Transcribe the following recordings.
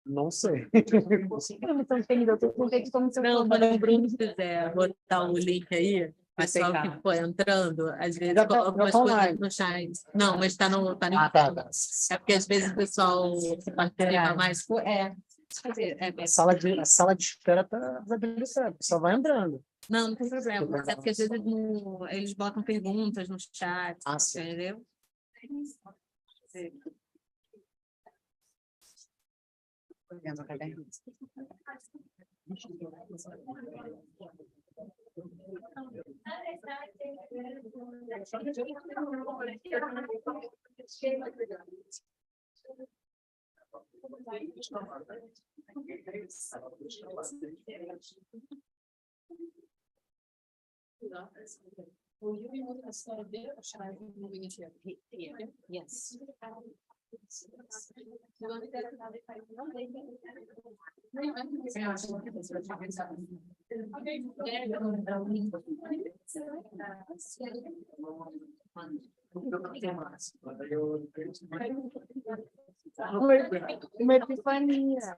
Não sei. Não, quando o Bruno quiser botar o link aí, o pessoal que for entrando, às vezes Já tá- coloca já umas tá coisas online. no chat. Não, mas está no Tá. É porque às vezes o pessoal se participa mais. A sala de espera está desabilitada, só vai entrando. Não, não tem problema. Mas é porque às vezes eles botam perguntas no chat, Sim. entendeu? Will you be able to start there, or should I be moving it here? Yes. Uma epifania.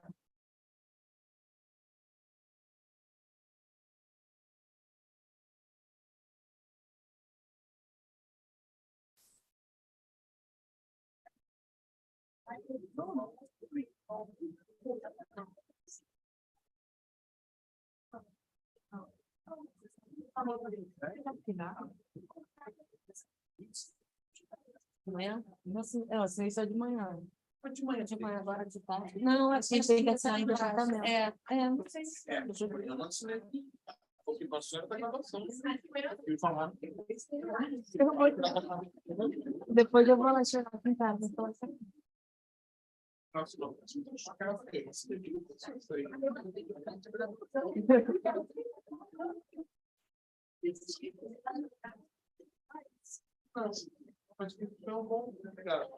De manhã? Eu sei só de manhã. De manhã Agora de tarde. Não, a gente tem que assinar em departamento. Não sei se. eu não assinei. Porque passou da gravação. Me falaram. Depois eu vou lá chegar aqui em casa. Vou falar assim. Nossa, não. Mas que tão bom, cara.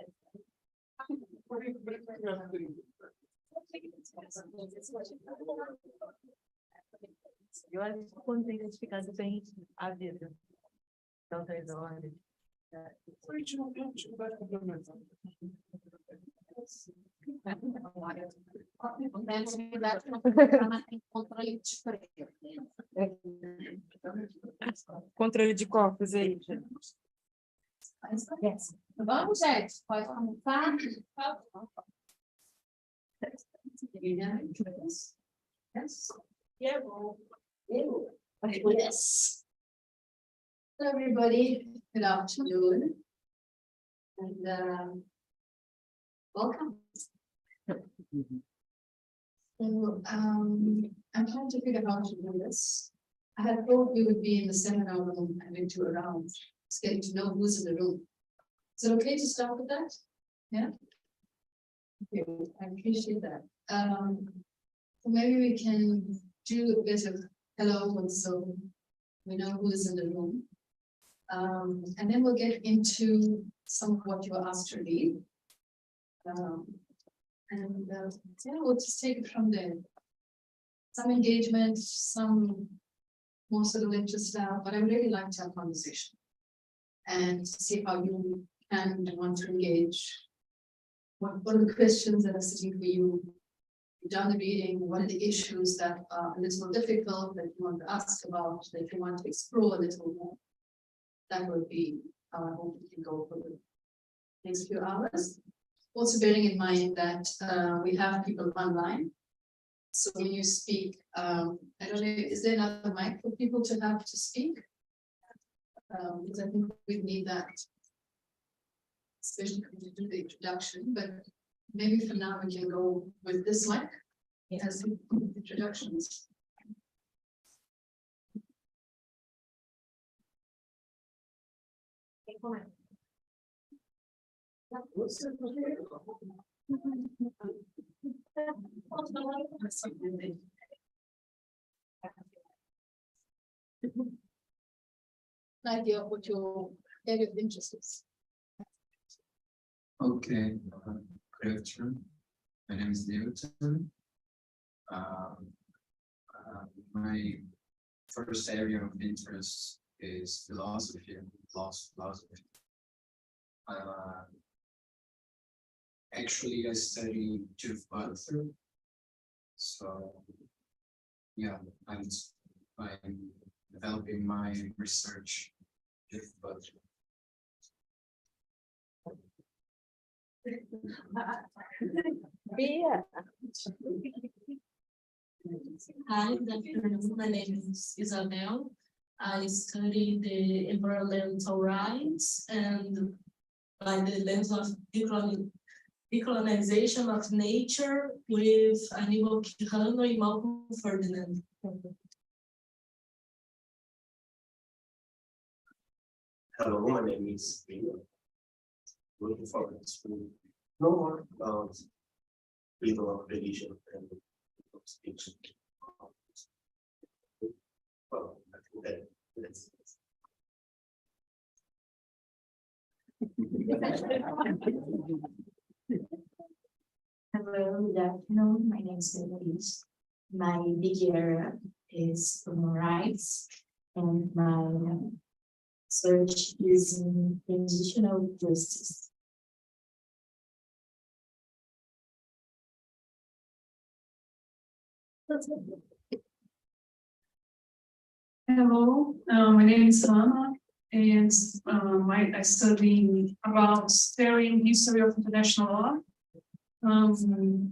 Eu acho que quando tem identificado bem a vida. Então, 3 horas. A gente não tem atividade complementar. Controle de controle de corpos aí. Vamos, gente, pode começar. Yes. Hello, everybody. Good afternoon. And welcome. So, I'm trying to figure out how to do this. I had thought we would be in the seminar room and we tour around, just getting to know who's in the room. Is it okay to start with that? Yeah. Okay, I appreciate that. So maybe we can do a bit of hello, and so we know who is in the room. And then we'll get into some of what you were asked to read. Yeah, we'll just take it from there. Some engagement, some more sort of lecture style, but I really like to have conversation and see how you can and want to engage. What are the questions that are sitting for you? You've done the reading. What are the issues that are a little difficult that you want to ask about, that you want to explore a little more? That would be how I hope we can go for the next few hours. Also bearing in mind that we have people online. So when you speak, I don't know, is there another mic for people to have to speak? Because I think we need that, especially when you do the introduction, but maybe for now we can go with this mic as introductions. Idea of what your area of interest is. Okay, good afternoon. My name is David. My first area of interest is philosophy and philosophy. Actually, I study two So, yeah, I'm developing my research with budget. Bia. Hi, good afternoon. My name is Isabel. I study the environmental rights and by the lens of decolonization of nature with Aníbal Quijano and Malcolm Ferdinand. Hello, my name is Leo. Looking forward to know more about freedom of religion and freedom of speech. Well, I think that's Hello, good afternoon. My name is Beatriz. My big area is human rights, and my search is in transitional justice. Hello, my name is Semana, and I study about studying history of international law.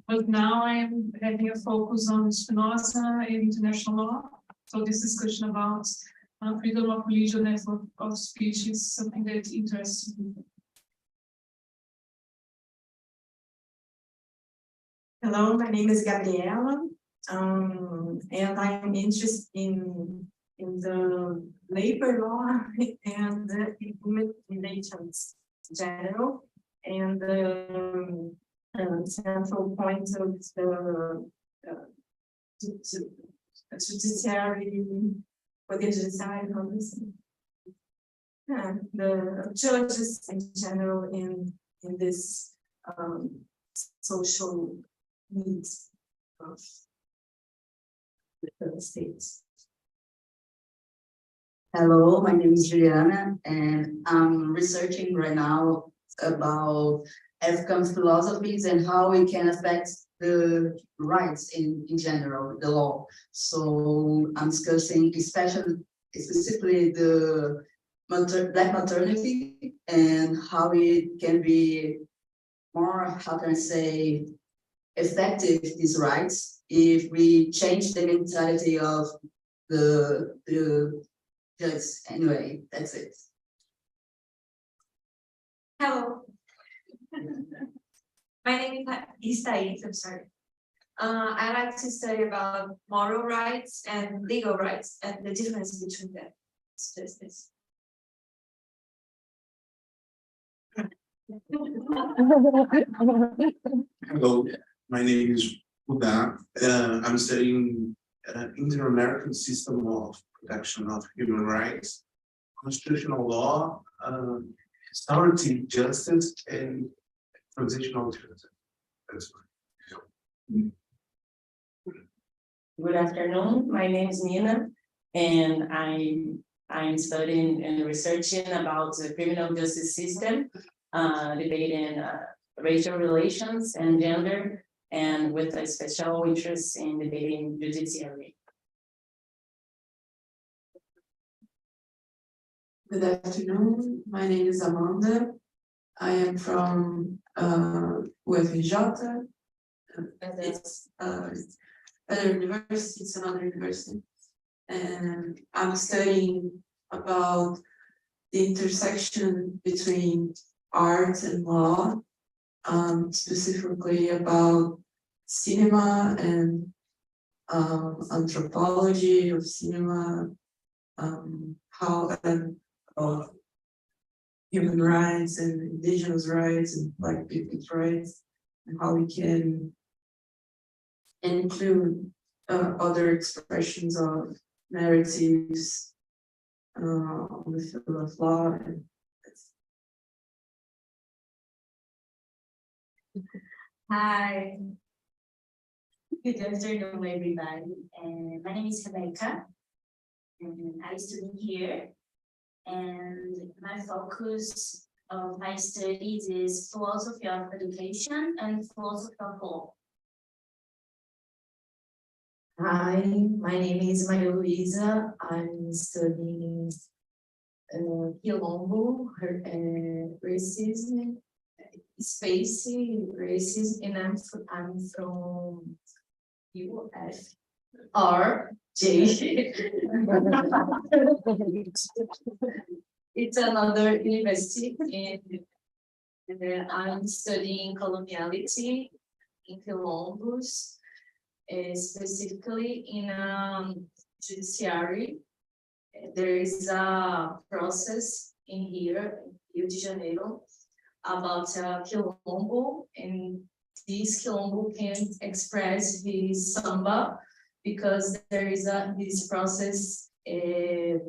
But now I'm having a focus on Spinoza and international law. So this discussion about freedom of religion and of speech is something that interests me. Hello, my name is Gabriela, and I'm interested in the labor law and the human relations in general, and the central point of the judiciary, poder judiciário, how do you say? The judges in general in this social needs of the states. Hello, my name is Juliana, and I'm researching right now about African philosophies and how it can affect the rights in general, the law. So I'm discussing specifically the black maternity and how it can be more, how can I say, effective, these rights, if we change the mentality of the judges. Anyway, that's it. Hello. My name is Thais, I'm sorry. I like to study about moral rights and legal rights and the difference between them. It's just this. Hello, my name is Huda. I'm studying Inter-American System of Protection of Human Rights, Constitutional Law, Restorative Justice, and Transitional Justice. That's right. Good afternoon. My name is Nina, and I'm studying and researching about the criminal justice system, debating racial relations and gender, and with a special interest in debating judiciary. Good afternoon. My name is Amanda. I am from UFJ. It's another university. It's another university, and I'm studying about the intersection between art and law, specifically about cinema and anthropology of cinema, how and human rights and indigenous rights and Black people's rights, and how we can include other expressions of narratives on the field of law. And Hi. Good afternoon, everybody. And my name is Rebecca, and I study here. And my focus of my studies is philosophy of education and philosophy of law. Hi, my name is Maria Luisa. I'm studying Quilombo, racism, space racism, and I'm from UFRJ. It's another university, and I'm studying coloniality in Columbus, specifically in judiciary. There is a process in here, Rio de Janeiro, about Quilombo, and this Quilombo can express his samba because there is this process. I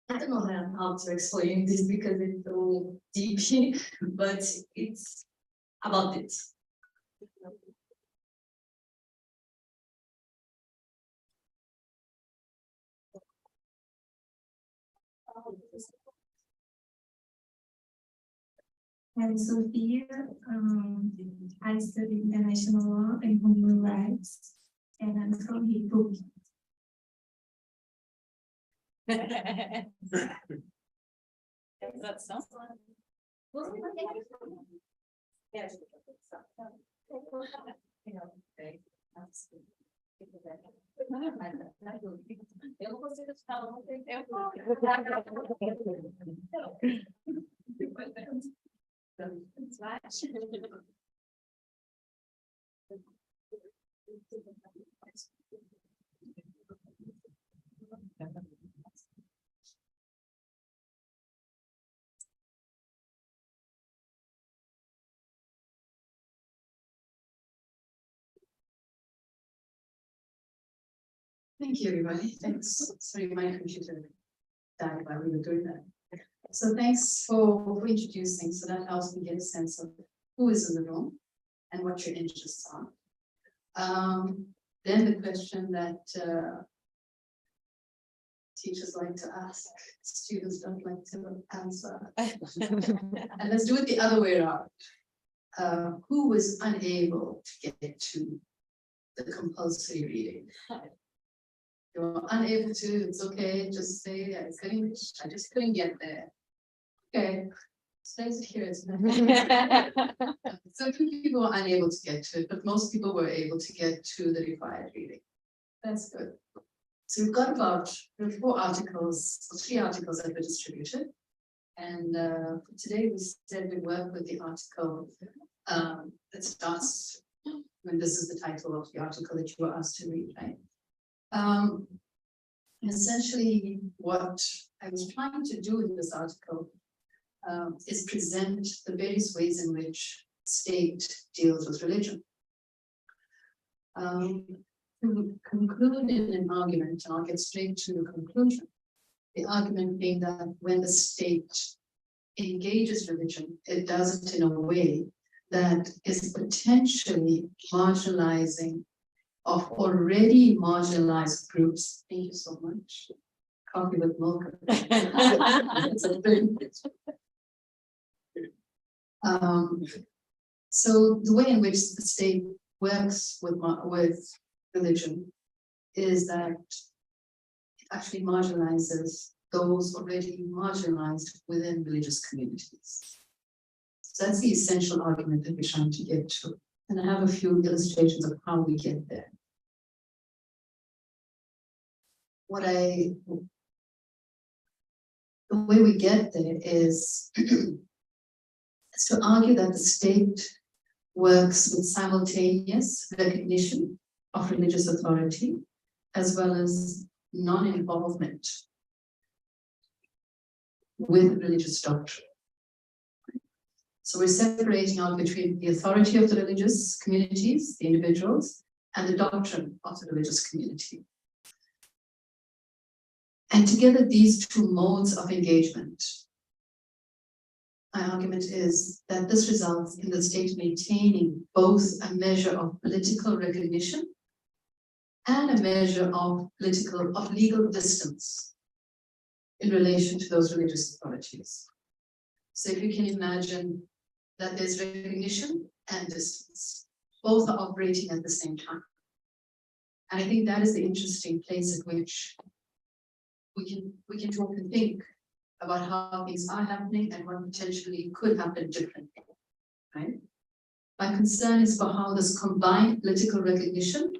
don't know how to explain this because it's so deep, but it's about it. I'm Sophia. I study international law and human rights, and I'm from PUC. Eu não consigo te falar, não tem tempo. Thank you, everybody. Thanks. Sorry, my computer died while we were doing that. So thanks for introducing, so that helps me get a sense of who is in the room and what your interests are. Then the question that teachers like to ask, students don't like to answer. And let's do it the other way around. Who was unable to get to the compulsory reading? You're unable to, it's okay, just say I just couldn't get there. Okay, stays here. So a few people were unable to get to it, but most people were able to get to the required reading. That's good. So we've got about 4 articles, or 3 articles that were distributed. And for today we said we work with the article that starts when this is the title of the article that you were asked to read, right? Essentially, what I was trying to do in this article is present the various ways in which state deals with religion. To conclude in an argument, and I'll get straight to the conclusion. The argument being that when the state engages religion, it does it in a way that is potentially marginalizing of already marginalized groups. Thank you so much. Coffee with milk. So the way in which the state works with religion is that it actually marginalizes those already marginalized within religious communities. So that's the essential argument that we're trying to get to. And I have a few illustrations of how we get there. The way we get there is to argue that the state works with simultaneous recognition of religious authority as well as non-involvement with religious doctrine. So we're separating out between the authority of the religious communities, the individuals, and the doctrine of the religious community. And together, these 2 modes of engagement, my argument is that this results in the state maintaining both a measure of political recognition and a measure of legal distance in relation to those religious authorities. So if you can imagine that there's recognition and distance, both are operating at the same time. And I think that is the interesting place at which we can talk and think about how things are happening and what potentially could happen differently, right? My concern is for how this combined political recognition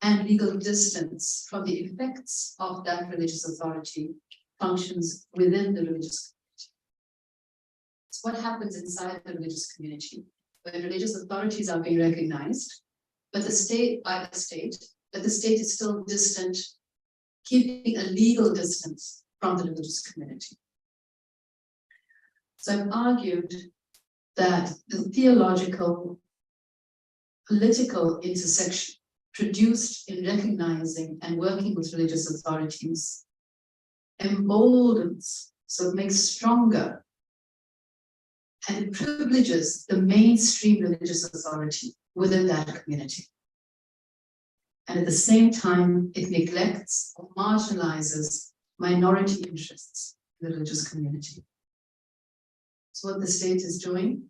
and legal distance from the effects of that religious authority functions within the religious community. It's what happens inside the religious community, where religious authorities are being recognized, but the state is still distant, keeping a legal distance from the religious community. So I've argued that the theological, political intersection produced in recognizing and working with religious authorities emboldens, so it makes stronger, and it privileges the mainstream religious authority within that community. And at the same time, it neglects or marginalizes minority interests in the religious community. So what the state is doing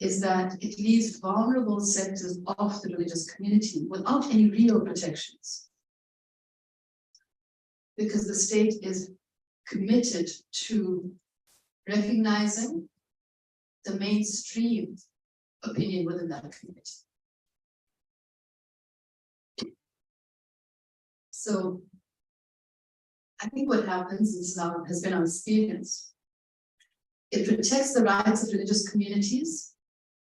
is that it leaves vulnerable sectors of the religious community without any real protections. Because the state is committed to recognizing the mainstream opinion within that community. So I think what happens is has been our experience. It protects the rights of religious communities,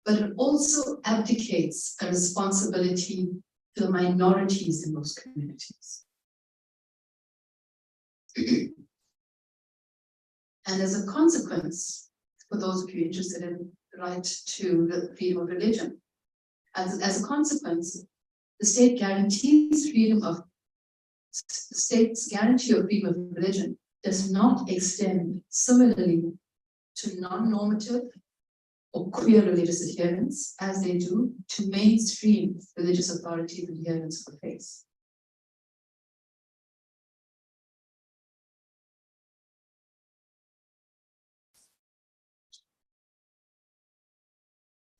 but it also abdicates a responsibility to the minorities in those communities. And as a consequence, for those of you interested in the right to the freedom of religion, as a consequence, the state guarantees freedom of the state's guarantee of freedom of religion does not extend similarly to non-normative or queer religious adherents as they do to mainstream religious authorities and adherents of the faith.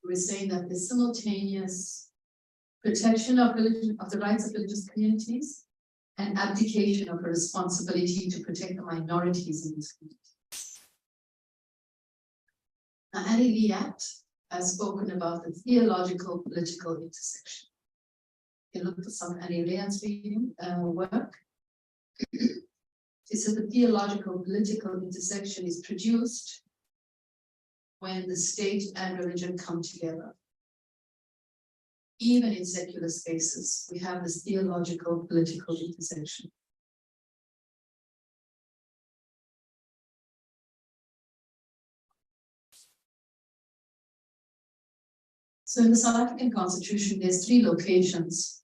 We're saying that the simultaneous protection of religion, of the rights of religious communities, and abdication of a responsibility to protect the minorities in these communities. Now, Annie Liat has spoken about the theological political intersection. You look for some Annie Liat's reading work. She said the theological political intersection is produced when the state and religion come together. Even in secular spaces, we have this theological political intersection. So in the South African Constitution, there's 3 locations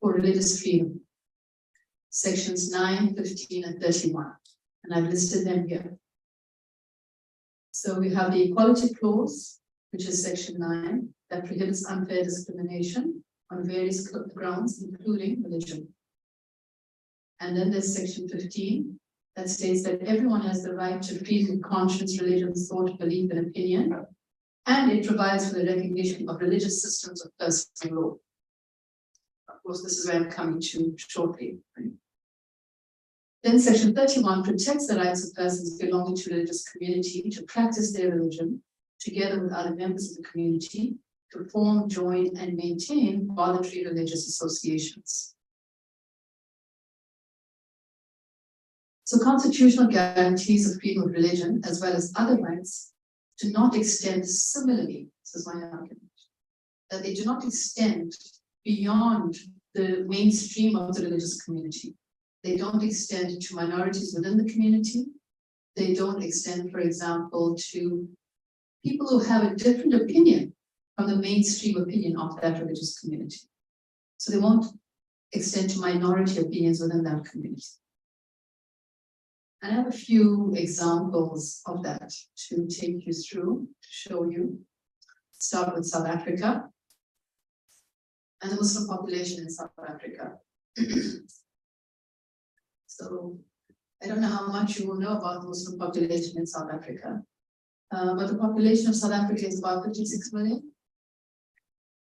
for religious freedom. Sections 9, 15, and 31. And I've listed them here. So we have the Equality Clause, which is Section 9, that prohibits unfair discrimination on various grounds, including religion. And then there's Section 15, that states that everyone has the right to freedom of conscience, religion, thought, belief, and opinion. And it provides for the recognition of religious systems of personal law. Of course, this is where I'm coming to shortly. Then Section 31 protects the rights of persons belonging to a religious community to practice their religion together with other members of the community to form, join, and maintain voluntary religious associations. So constitutional guarantees of freedom of religion, as well as other rights, do not extend similarly, this is my argument, that they do not extend beyond the mainstream of the religious community. They don't extend to minorities within the community. They don't extend, for example, to people who have a different opinion from the mainstream opinion of that religious community. So they won't extend to minority opinions within that community. And I have a few examples of that to take you through, to show you. Start with South Africa and the Muslim population in South Africa. So I don't know how much you will know about the Muslim population in South Africa, but the population of South Africa is about 56 million.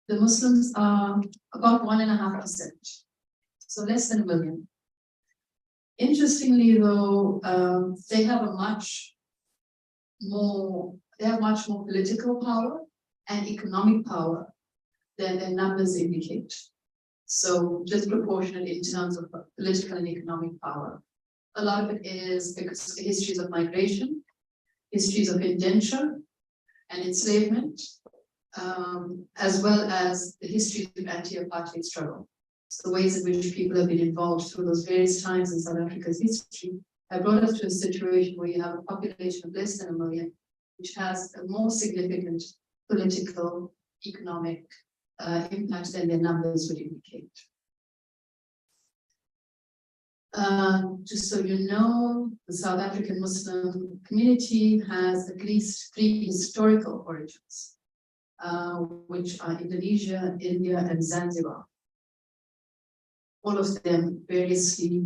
the Muslims are about 1.5%, so less than 1 million. Interestingly, though, they have much more political power and economic power than their numbers indicate. So disproportionate in terms of political and economic power. A lot of it is because of the histories of migration, histories of indenture and enslavement, as well as the history of anti-apartheid struggle. So the ways in which people have been involved through those various times in South Africa's history have brought us to a situation where you have a population of less than 1 million, which has a more significant political, economic impact than their numbers would indicate. Just so you know, the South African Muslim community has at least 3 historical origins, which are Indonesia, India, and Zanzibar. All of them variously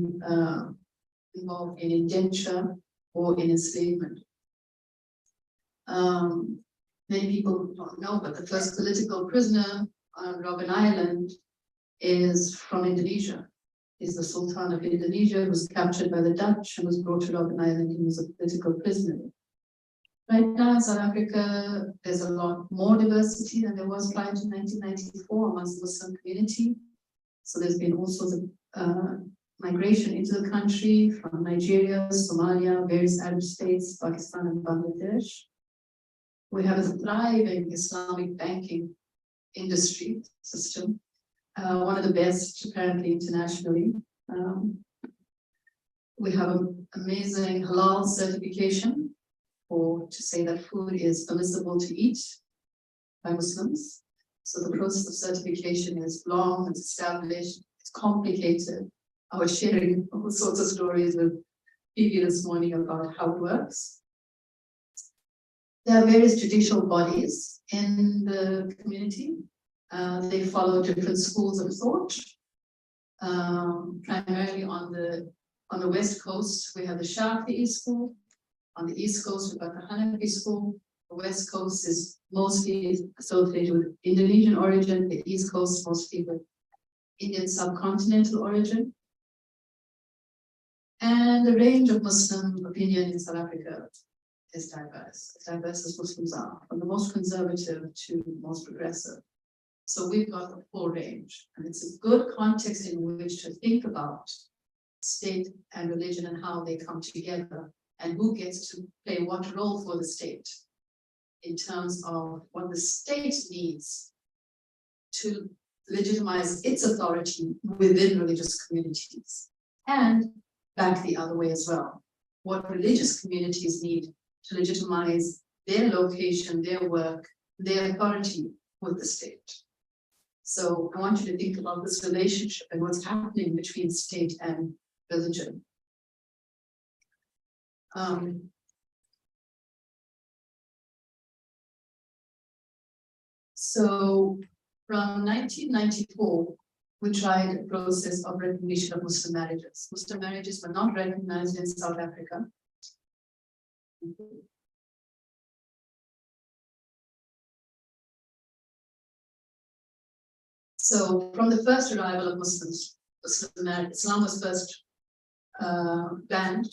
involved in indenture or in enslavement. Many people don't know, but the first political prisoner on Robben Island is from Indonesia. He's the Sultan of Indonesia, who was captured by the Dutch and was brought to Robben Island and was a political prisoner. Right now in South Africa, there's a lot more diversity than there was prior to 1994 amongst the Muslim community. So there's been all sorts of migration into the country from Nigeria, Somalia, various Arab states, Pakistan, and Bangladesh. We have a thriving Islamic banking industry system, one of the best apparently internationally. We have an amazing halal certification to say that food is permissible to eat by Muslims. So the process of certification is long, it's established, it's complicated. I was sharing all sorts of stories with Phoebe this morning about how it works. There are various judicial bodies in the community. They follow different schools of thought. Primarily on the West Coast, we have the Shafi'i school. On the East Coast, we've got the Hanafi school. The West Coast is mostly associated with Indonesian origin. The East Coast mostly with Indian subcontinental origin. And the range of Muslim opinion in South Africa is diverse as Muslims are, from the most conservative to the most progressive. So we've got the full range, and it's a good context in which to think about state and religion and how they come together, and who gets to play what role for the state in terms of what the state needs to legitimize its authority within religious communities, and back the other way as well. What religious communities need to legitimize their location, their work, their authority with the state. So I want you to think about this relationship and what's happening between state and religion. So from 1994, we tried a process of recognition of Muslim marriages. Muslim marriages were not recognized in South Africa. So from the first arrival of Muslims, Islam was first banned.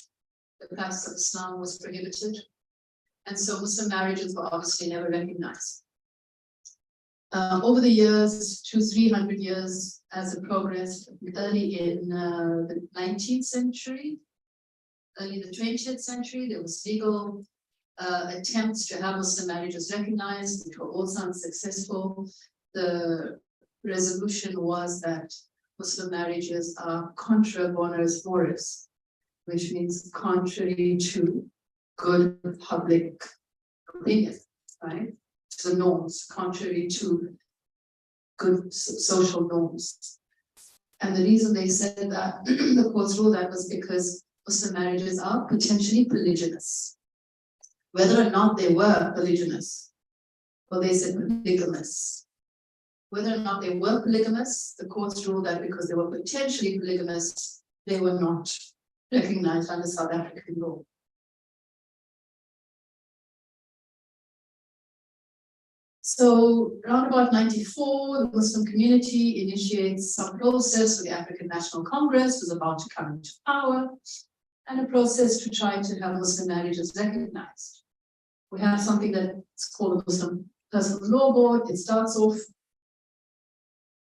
The practice of Islam was prohibited. And so Muslim marriages were obviously never recognized. Over the years, 200-300 years, as it progressed, early in the 19th century, early in the 20th century, there was legal attempts to have Muslim marriages recognized, which were also unsuccessful. The resolution was that Muslim marriages are contra bonos mores, which means contrary to good public opinion, right? To the norms, contrary to good social norms. And the reason they said that, the courts ruled that, was because Muslim marriages are potentially polygynous. Whether or not they were polygynous, well, they said polygamous. Whether or not they were polygamous, the courts ruled that because they were potentially polygamous, they were not recognized under South African law. So around about 94, the Muslim community initiates some process with the African National Congress, was about to come into power, and a process to try to have Muslim marriages recognized. We have something that's called the Muslim Personal Law Board. It starts off,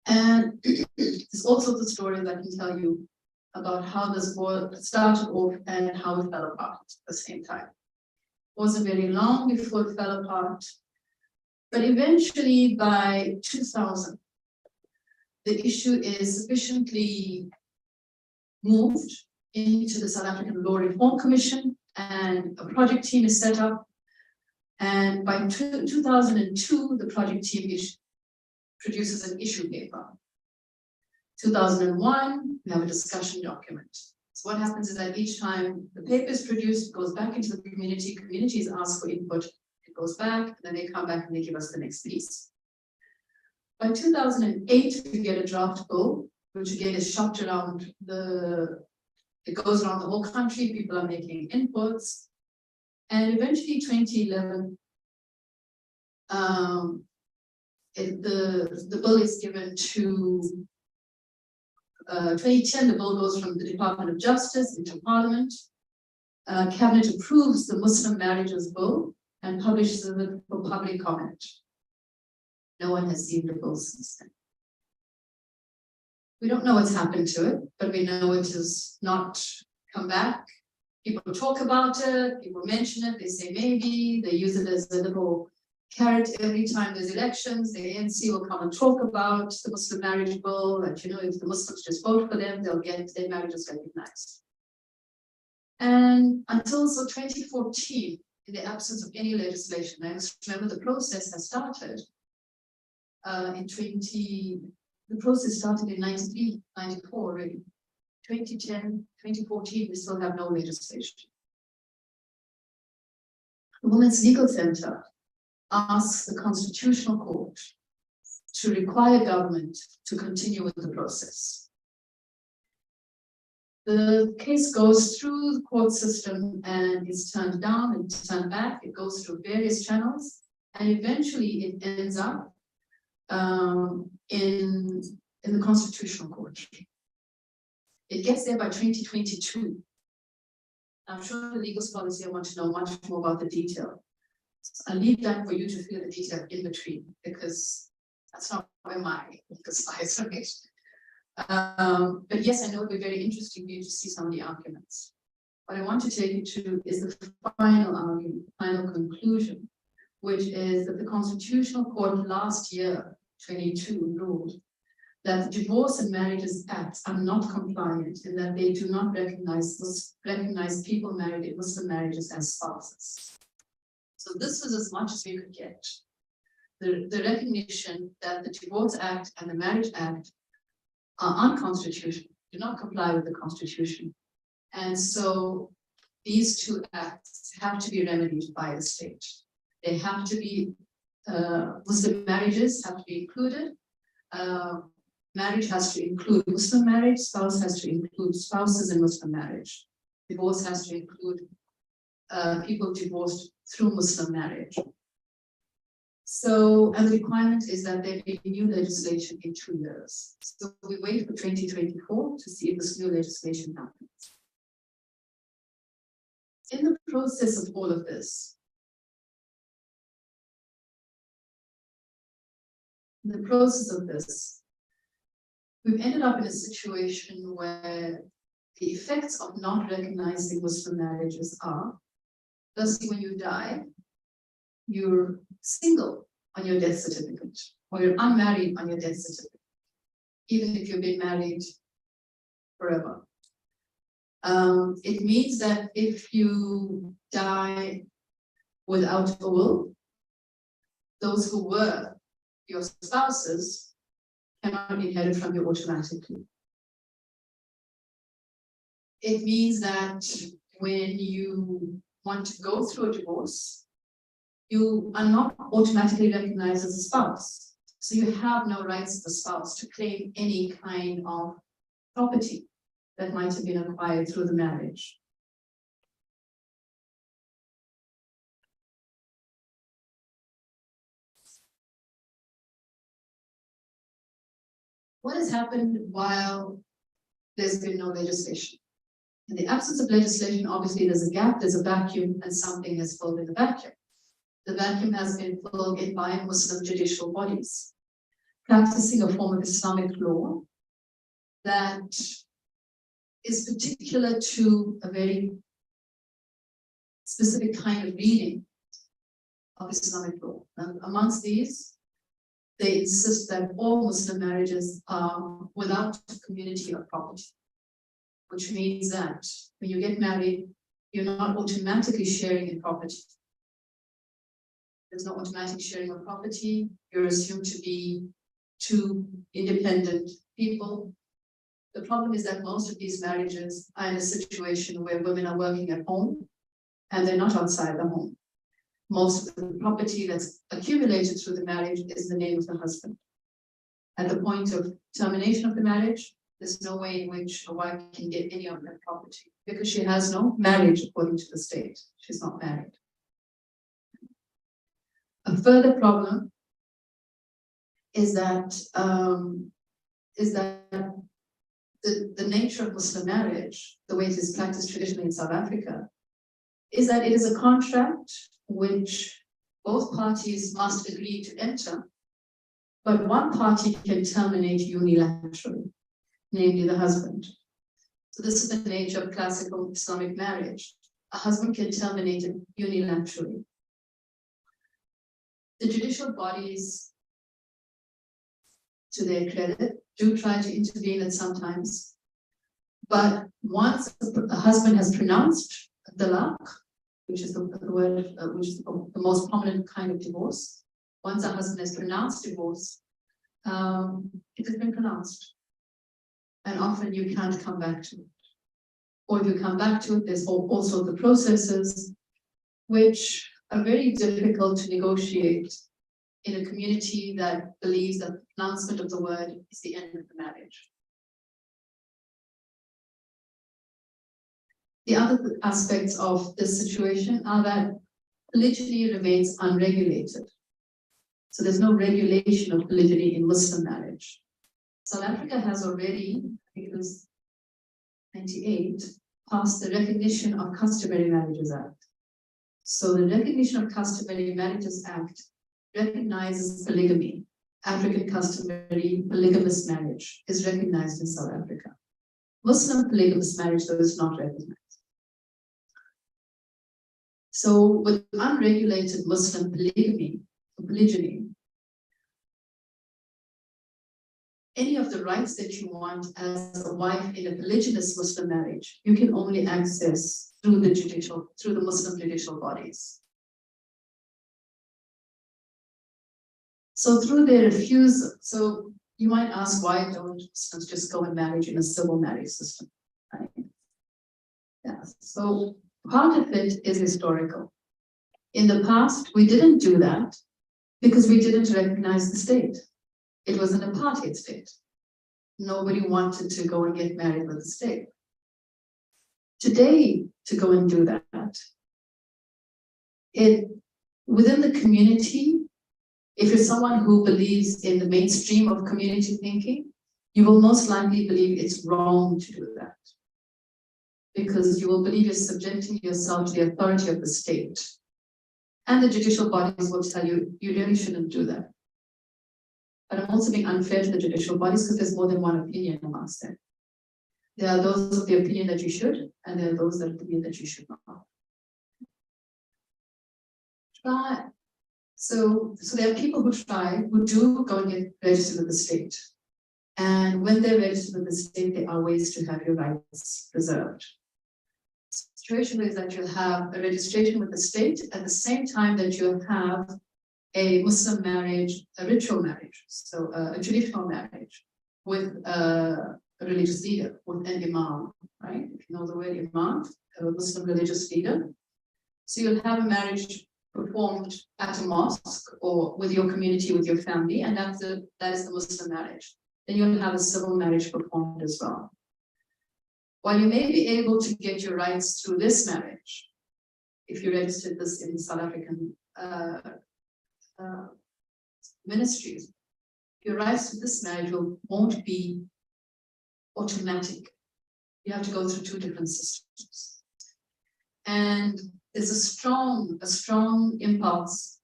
and there's all sorts of stories I can tell you about how this board started off and how it fell apart at the same time. It wasn't very long before it fell apart, but eventually by 2000, the issue is sufficiently moved into the South African Law Reform Commission, and a project team is set up. And by 2002, the project team produces an issue paper. 2001, we have a discussion document. So what happens is that each time the paper is produced, it goes back into the community, communities ask for input, it goes back, and then they come back and they give us the next piece. By 2008, we get a draft bill, which again is shopped around it goes around the whole country, people are making inputs. And eventually 2011, the bill is given to 2010, the bill goes from the Department of Justice into Parliament. Cabinet approves the Muslim Marriages Bill and publishes it for public comment. No one has seen the bill since then. We don't know what's happened to it, but we know it has not come back. People talk about it, people mention it, they say maybe, they use it as a little carrot every time there's elections. The ANC will come and talk about the Muslim marriage bill, and if the Muslims just vote for them, they'll get their marriages recognized. And until 2014, in the absence of any legislation, I just remember the process that started the process started in 93, 94 already. 2010, 2014, we still have no legislation. The Women's Legal Center asks the Constitutional Court to require government to continue with the process. The case goes through the court system and is turned down and turned back. It goes through various channels, and eventually it ends up in the Constitutional Court. It gets there by 2022. I'm sure the legal scholars here want to know much more about the detail. So I'll leave that for you to figure the detail in between, because that's not where my legal slides are made. But yes, I know it would be very interesting for you to see some of the arguments. What I want to take you to is the final argument, final conclusion, which is that the Constitutional Court last year, 22, ruled that the Divorce and Marriages Acts are not compliant and that they do not recognize people married in Muslim marriages as spouses. So this was as much as we could get. The recognition that the Divorce Act and the Marriage Act are unconstitutional, do not comply with the Constitution. And so these two acts have to be remedied by the state. They have to be, Muslim marriages have to be included. Marriage has to include Muslim marriage, spouse has to include spouses in Muslim marriage. Divorce has to include people divorced through Muslim marriage. So, and the requirement is that there be new legislation in 2 years. So we wait for 2024 to see if this new legislation happens. In the process of all of this, we've ended up in a situation where the effects of not recognizing Muslim marriages are, firstly, when you die, you're single on your death certificate, or you're unmarried on your death certificate, even if you've been married forever. It means that if you die without a will, those who were your spouses cannot inherit from you automatically. It means that when you want to go through a divorce, you are not automatically recognized as a spouse. So you have no rights as a spouse to claim any kind of property that might have been acquired through the marriage. What has happened while there's been no legislation? In the absence of legislation, obviously there's a gap, there's a vacuum, and something has filled in the vacuum. The vacuum has been filled in by Muslim judicial bodies, practicing a form of Islamic law that is particular to a very specific kind of reading of Islamic law. And amongst these, they insist that all Muslim marriages are without community of property, which means that when you get married, you're not automatically sharing in property. There's no automatic sharing of property. You're assumed to be two independent people. The problem is that most of these marriages are in a situation where women are working at home and they're not outside the home. Most of the property that's accumulated through the marriage is in the name of the husband. At the point of termination of the marriage, there's no way in which a wife can get any of that property because she has no marriage according to the state. She's not married. A further problem is that the nature of Muslim marriage, the way it is practiced traditionally in South Africa, is that it is a contract which both parties must agree to enter, but one party can terminate unilaterally, namely the husband. So this is the nature of classical Islamic marriage. A husband can terminate it unilaterally. The judicial bodies, to their credit, do try to intervene at sometimes, but once a husband has pronounced talaq, which is the word, which is the most prominent kind of divorce. Once a husband has pronounced divorce, it has been pronounced. And often you can't come back to it. Or if you come back to it, there's all sorts of processes which are very difficult to negotiate in a community that believes that the pronouncement of the word is the end of the marriage. The other aspects of this situation are that polygyny remains unregulated. So there's no regulation of polygyny in Muslim marriage. South Africa has already, I think it was 98, passed the Recognition of Customary Marriages Act. So the Recognition of Customary Marriages Act recognizes polygamy. African customary polygamous marriage is recognized in South Africa. Muslim polygamous marriage, though, is not recognized. So with unregulated Muslim polygyny, any of the rights that you want as a wife in a polygynous Muslim marriage, you can only access through the Muslim judicial bodies. So through their refusal, so you might ask, why don't Muslims just go and marry in a civil marriage system? Right? Yeah. So part of it is historical. In the past, we didn't do that because we didn't recognize the state. It was an apartheid state. Nobody wanted to go and get married with the state. Today, to go and do that, within the community, if you're someone who believes in the mainstream of community thinking, you will most likely believe it's wrong to do that. Because you will believe you're subjecting yourself to the authority of the state. And the judicial bodies will tell you, you really shouldn't do that. But I'm also being unfair to the judicial bodies because there's more than one opinion amongst them. There are those of the opinion that you should, and there are those that opinion that you should not. So there are people who do go and get registered with the state. And when they're registered with the state, there are ways to have your rights preserved. The situation is that you'll have a registration with the state at the same time that you'll have a Muslim marriage, a ritual marriage, so a traditional marriage with a religious leader, with an imam, right? If you know the word imam, a Muslim religious leader. So you'll have a marriage performed at a mosque or with your community, with your family, and that is the Muslim marriage. Then you'll have a civil marriage performed as well. While you may be able to get your rights through this marriage, if you registered this in South African ministries, your rights to this marriage won't be automatic. You have to go through two different systems. And there's a strong impulse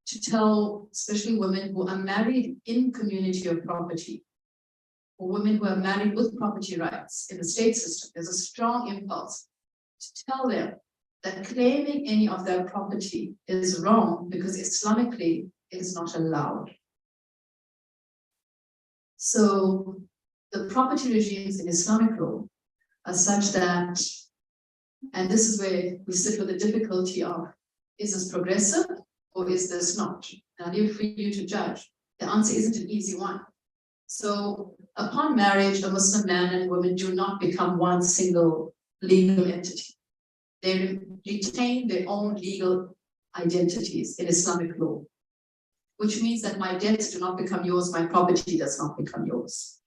to tell, especially women who are married in community of property, or women who are married with property rights in the state system, there's a strong impulse to tell them that claiming any of their property is wrong because Islamically it is not allowed. So the property regimes in Islamic law are such that, and this is where we sit with the difficulty of, is this progressive or is this not? And I'll leave it for you to judge. The answer isn't an easy one. So upon marriage, a Muslim man and woman do not become one single legal entity. They retain their own legal identities in Islamic law, which means that my debts do not become yours, my property does not become yours,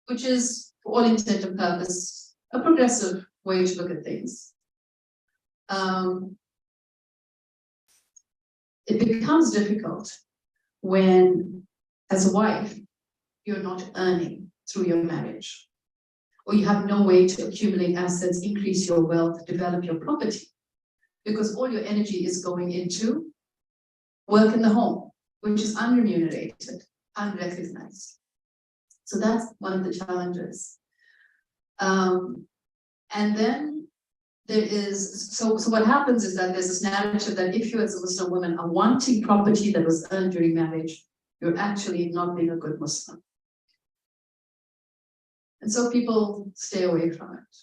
which is, for all intent and purpose, a progressive way to look at things. It becomes difficult when, as a wife, you're not earning through your marriage, or you have no way to accumulate assets, increase your wealth, develop your property, because all your energy is going into work in the home, which is unremunerated, unrecognized. So that's one of the challenges. And then there is, so what happens is that there's this narrative that if you as a Muslim woman are wanting property that was earned during marriage, you're actually not being a good Muslim. And so people stay away from it.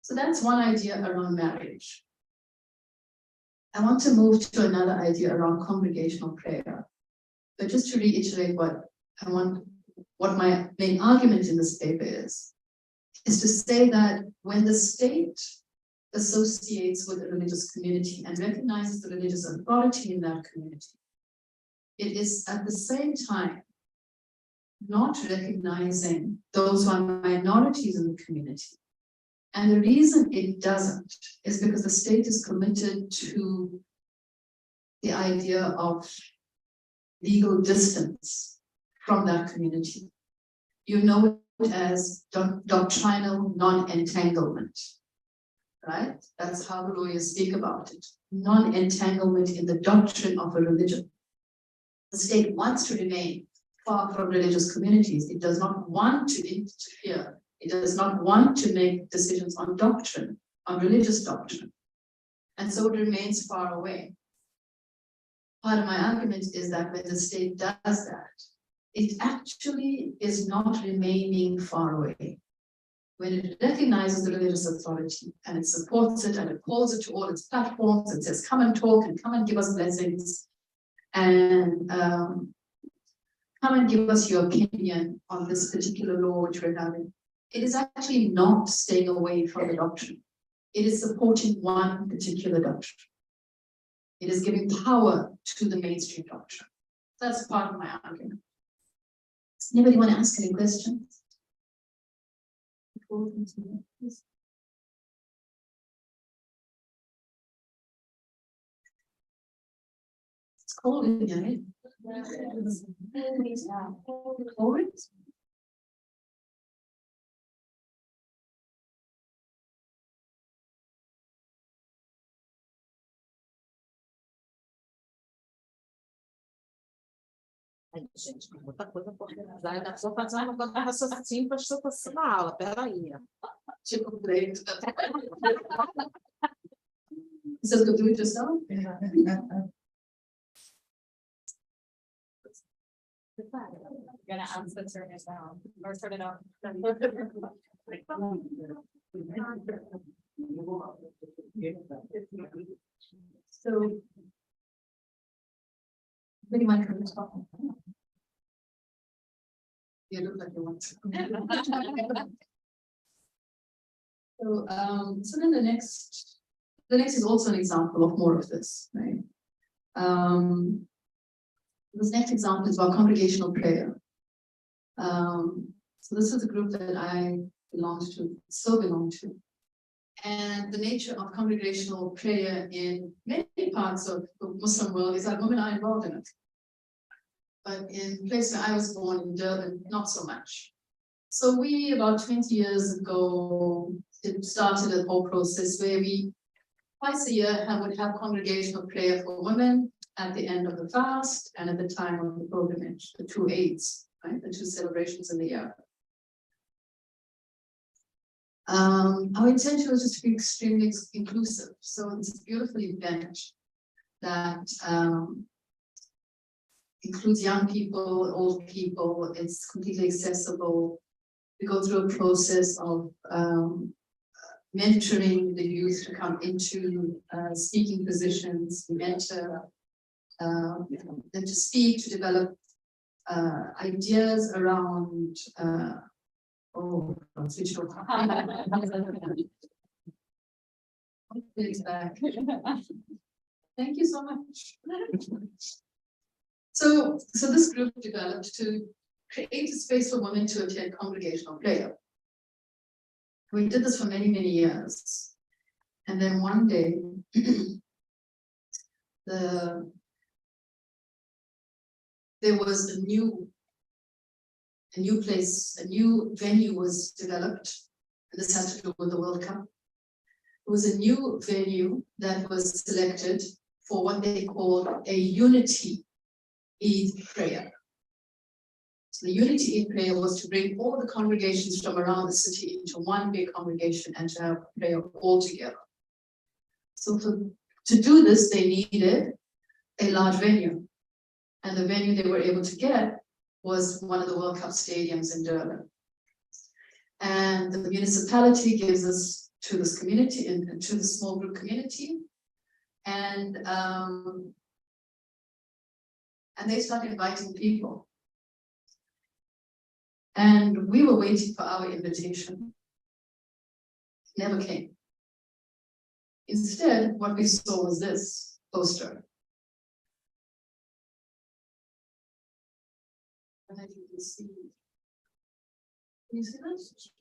So that's one idea around marriage. I want to move to another idea around congregational prayer. But just to reiterate what my main argument in this paper is to say that when the state associates with a religious community and recognizes the religious authority in that community, it is at the same time not recognizing those who are minorities in the community. And the reason it doesn't is because the state is committed to the idea of legal distance from that community. You know it as doctrinal non-entanglement, right? That's how the lawyers speak about it. Non-entanglement in the doctrine of a religion. The state wants to remain far from religious communities. It does not want to interfere. It does not want to make decisions on doctrine, on religious doctrine. And so it remains far away. Part of my argument is that when the state does that, it actually is not remaining far away. When it recognizes the religious authority and it supports it and it calls it to all its platforms and says, come and talk and come and give us blessings and come and give us your opinion on this particular law which we're having. It is actually not staying away from the doctrine. It is supporting one particular doctrine. It is giving power to the mainstream doctrine. That's part of my argument. Does anybody want to ask any questions? Before we continue, please. It's cold in here, eh? Cold? Ai, gente, muita coisa por organizar. Eu só fazer uma raciocínio para estar passando a aula. Peraí. Tipo, direito. Vocês do it yourself? Gonna ask the turn it down or turn it off. So, maybe my turn is off. You look like you want to. So then the next is also an example of more of this, right? This next example is about congregational prayer. So this is a group that I belong to. And the nature of congregational prayer in many parts of the Muslim world is that women are involved in it. but in the place where I was born in Durban, not so much. So we, about 20 years ago, it started a whole process where we, twice a year, would have congregational prayer for women at the end of the fast and at the time of the pilgrimage, the 2 Eids, right? The 2 celebrations in the year. Our intention was just to be extremely inclusive. So it's a beautiful event that includes young people, old people. It's completely accessible. We go through a process of mentoring the youth to come into speaking positions. We mentor them to speak, to develop ideas around I'm switched off. It's back. Thank you so much. So this group developed to create a space for women to attend congregational prayer. We did this for many, many years. And then one day, there was a new place, a new venue was developed. And this has to do with the World Cup. It was a new venue that was selected for what they called a unity Eid prayer. So the unity Eid prayer was to bring all the congregations from around the city into one big congregation and to have prayer all together. So to do this, they needed a large venue. And the venue they were able to get was one of the World Cup stadiums in Durban. And the municipality gives us to this community and to the small group community. And they started inviting people. And we were waiting for our invitation. It never came. Instead, what we saw was this poster. And I think you can see. Can you see this?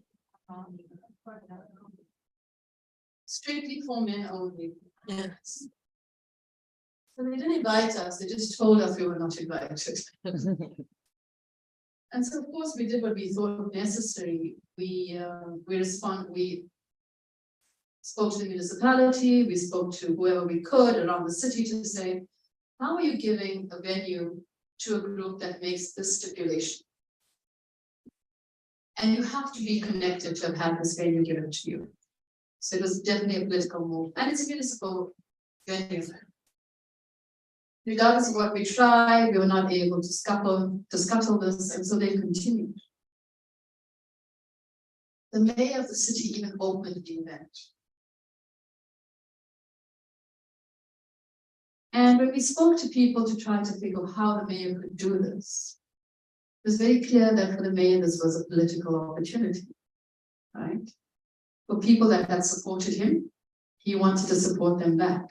Strictly for men only. Yes. So they didn't invite us, they just told us we were not invited. And so of course we did what we thought necessary. We spoke to the municipality, we spoke to whoever we could around the city to say, how are you giving a venue to a group that makes this stipulation? And you have to be connected to have had this venue given to you. So it was definitely a political move, and it's a municipal venue. Regardless of what we tried, we were not able to scuttle this, and so they continued. The mayor of the city even opened the event. And when we spoke to people to try to figure out how the mayor could do this, it was very clear that for the mayor, this was a political opportunity, right? For people that had supported him, he wanted to support them back.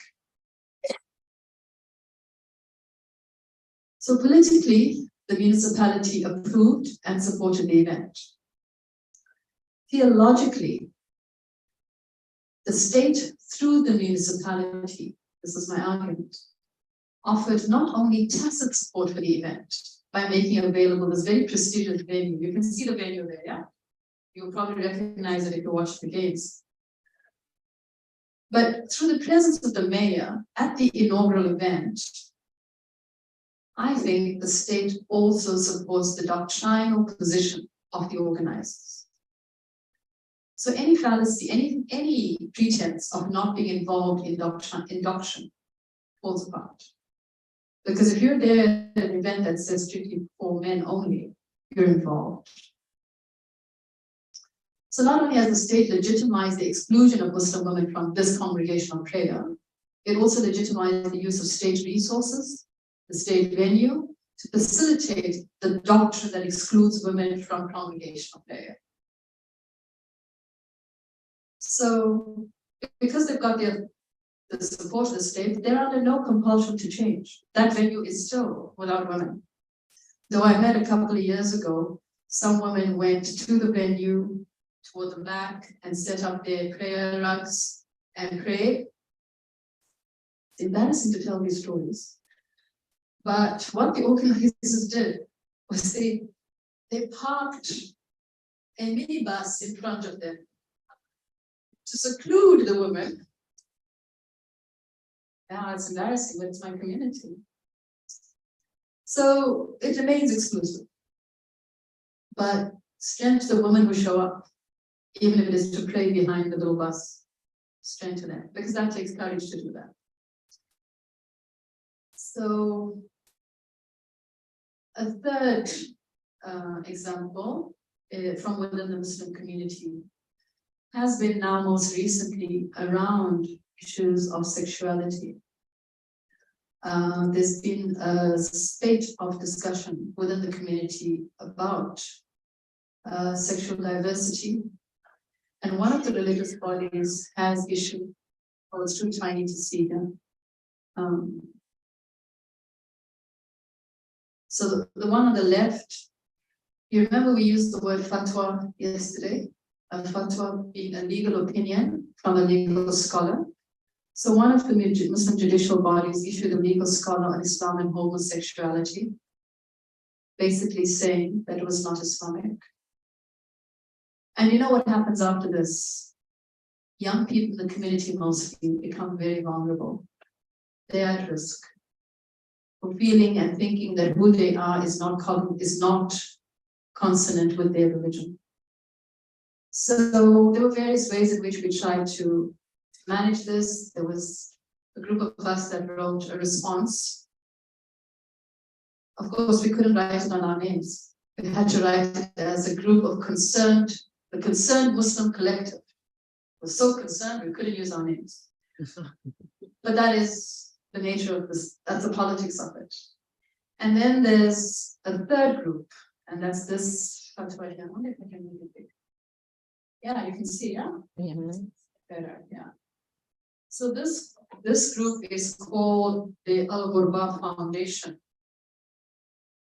So politically, the municipality approved and supported the event. Theologically, the state, through the municipality, this is my argument, offered not only tacit support for the event by making available this very prestigious venue. You can see the venue there, yeah? You'll probably recognize it if you watch the games. But through the presence of the mayor at the inaugural event, I think the state also supports the doctrinal position of the organizers. So any fallacy, any pretense of not being involved in doctrine falls apart. Because if you're there at an event that says strictly for men only, you're involved. So not only has the state legitimized the exclusion of Muslim women from this congregational prayer, it also legitimized the use of state resources, the state venue, to facilitate the doctrine that excludes women from congregational prayer. So because they've got the support of the state, they're under no compulsion to change. That venue is still without women. Though I heard a couple of years ago, some women went to the venue toward the back and set up their prayer rugs and prayed. It's embarrassing to tell these stories. But what the organizers did was they parked a minibus in front of them to seclude the women. Now it's embarrassing, but it's my community. So it remains exclusive. But strength to the women who show up, even if it is to pray behind the little bus, strength to them, because that takes courage to do that. So a third example from within the Muslim community has been now most recently around issues of sexuality. There's been a spate of discussion within the community about sexual diversity. And one of the religious bodies has issued, oh, it's too tiny to see here. So the one on the left, you remember we used the word fatwa yesterday? A fatwa being a legal opinion from a legal scholar. So one of the Muslim judicial bodies issued a legal scholar on Islam and homosexuality, basically saying that it was not Islamic. And you know what happens after this? Young people in the community mostly become very vulnerable. They are at risk for feeling and thinking that who they are is not consonant with their religion. So there were various ways in which we tried to manage this. There was a group of us that wrote a response. Of course, we couldn't write it on our names. We had to write it as a group of the concerned Muslim collective. We're so concerned we couldn't use our names. But that is the nature of this, that's the politics of it. And then there's a third group, and that's this fatwa here. I wonder if I can make it big. Yeah, you can see, yeah? Better, yeah. So this group is called the Al-Ghurba Foundation.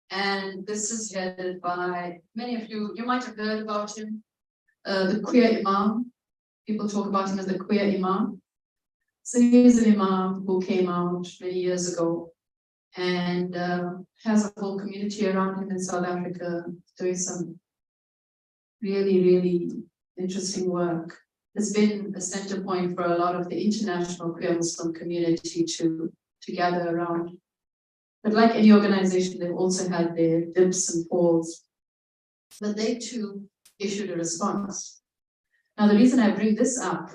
And this is headed by many of you might have heard about him, the queer imam. People talk about him as the queer imam. So he's an imam who came out many years ago and has a whole community around him in South Africa doing some really, really interesting work. It's been a center point for a lot of the international queer Muslim community to gather around. But like any organization, they've also had their dips and falls. But they too issued a response. Now, the reason I bring this up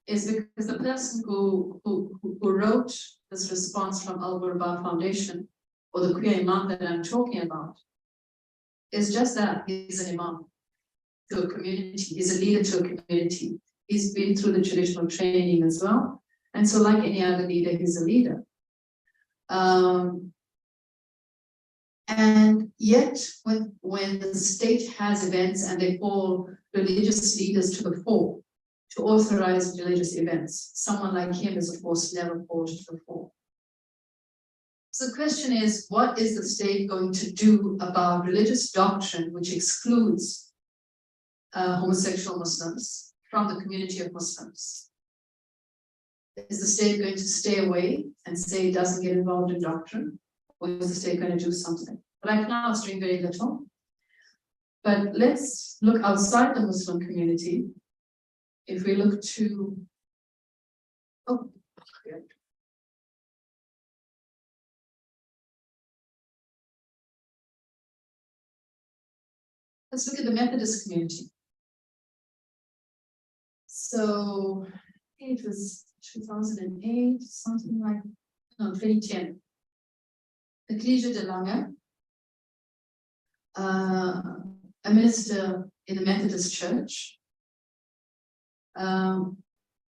is because the person who wrote this response from Al-Ghurba Foundation, or the queer imam that I'm talking about, is just that. He's an imam to a community. He's a leader to a community. He's been through the traditional training as well. And so like any other leader, he's a leader. And yet, when the state has events and they call religious leaders to the fore to authorize religious events, someone like him is, of course, never called to the fore. So the question is, what is the state going to do about religious doctrine which excludes homosexual Muslims from the community of Muslims? Is the state going to stay away and say it doesn't get involved in doctrine? Or is the state going to do something? Right now it's doing very little. But let's look outside the Muslim community. If we look to, let's look at the Methodist community. So it was 2008, something like, no, 2010. Ecclesia de Lange, a minister in the Methodist Church,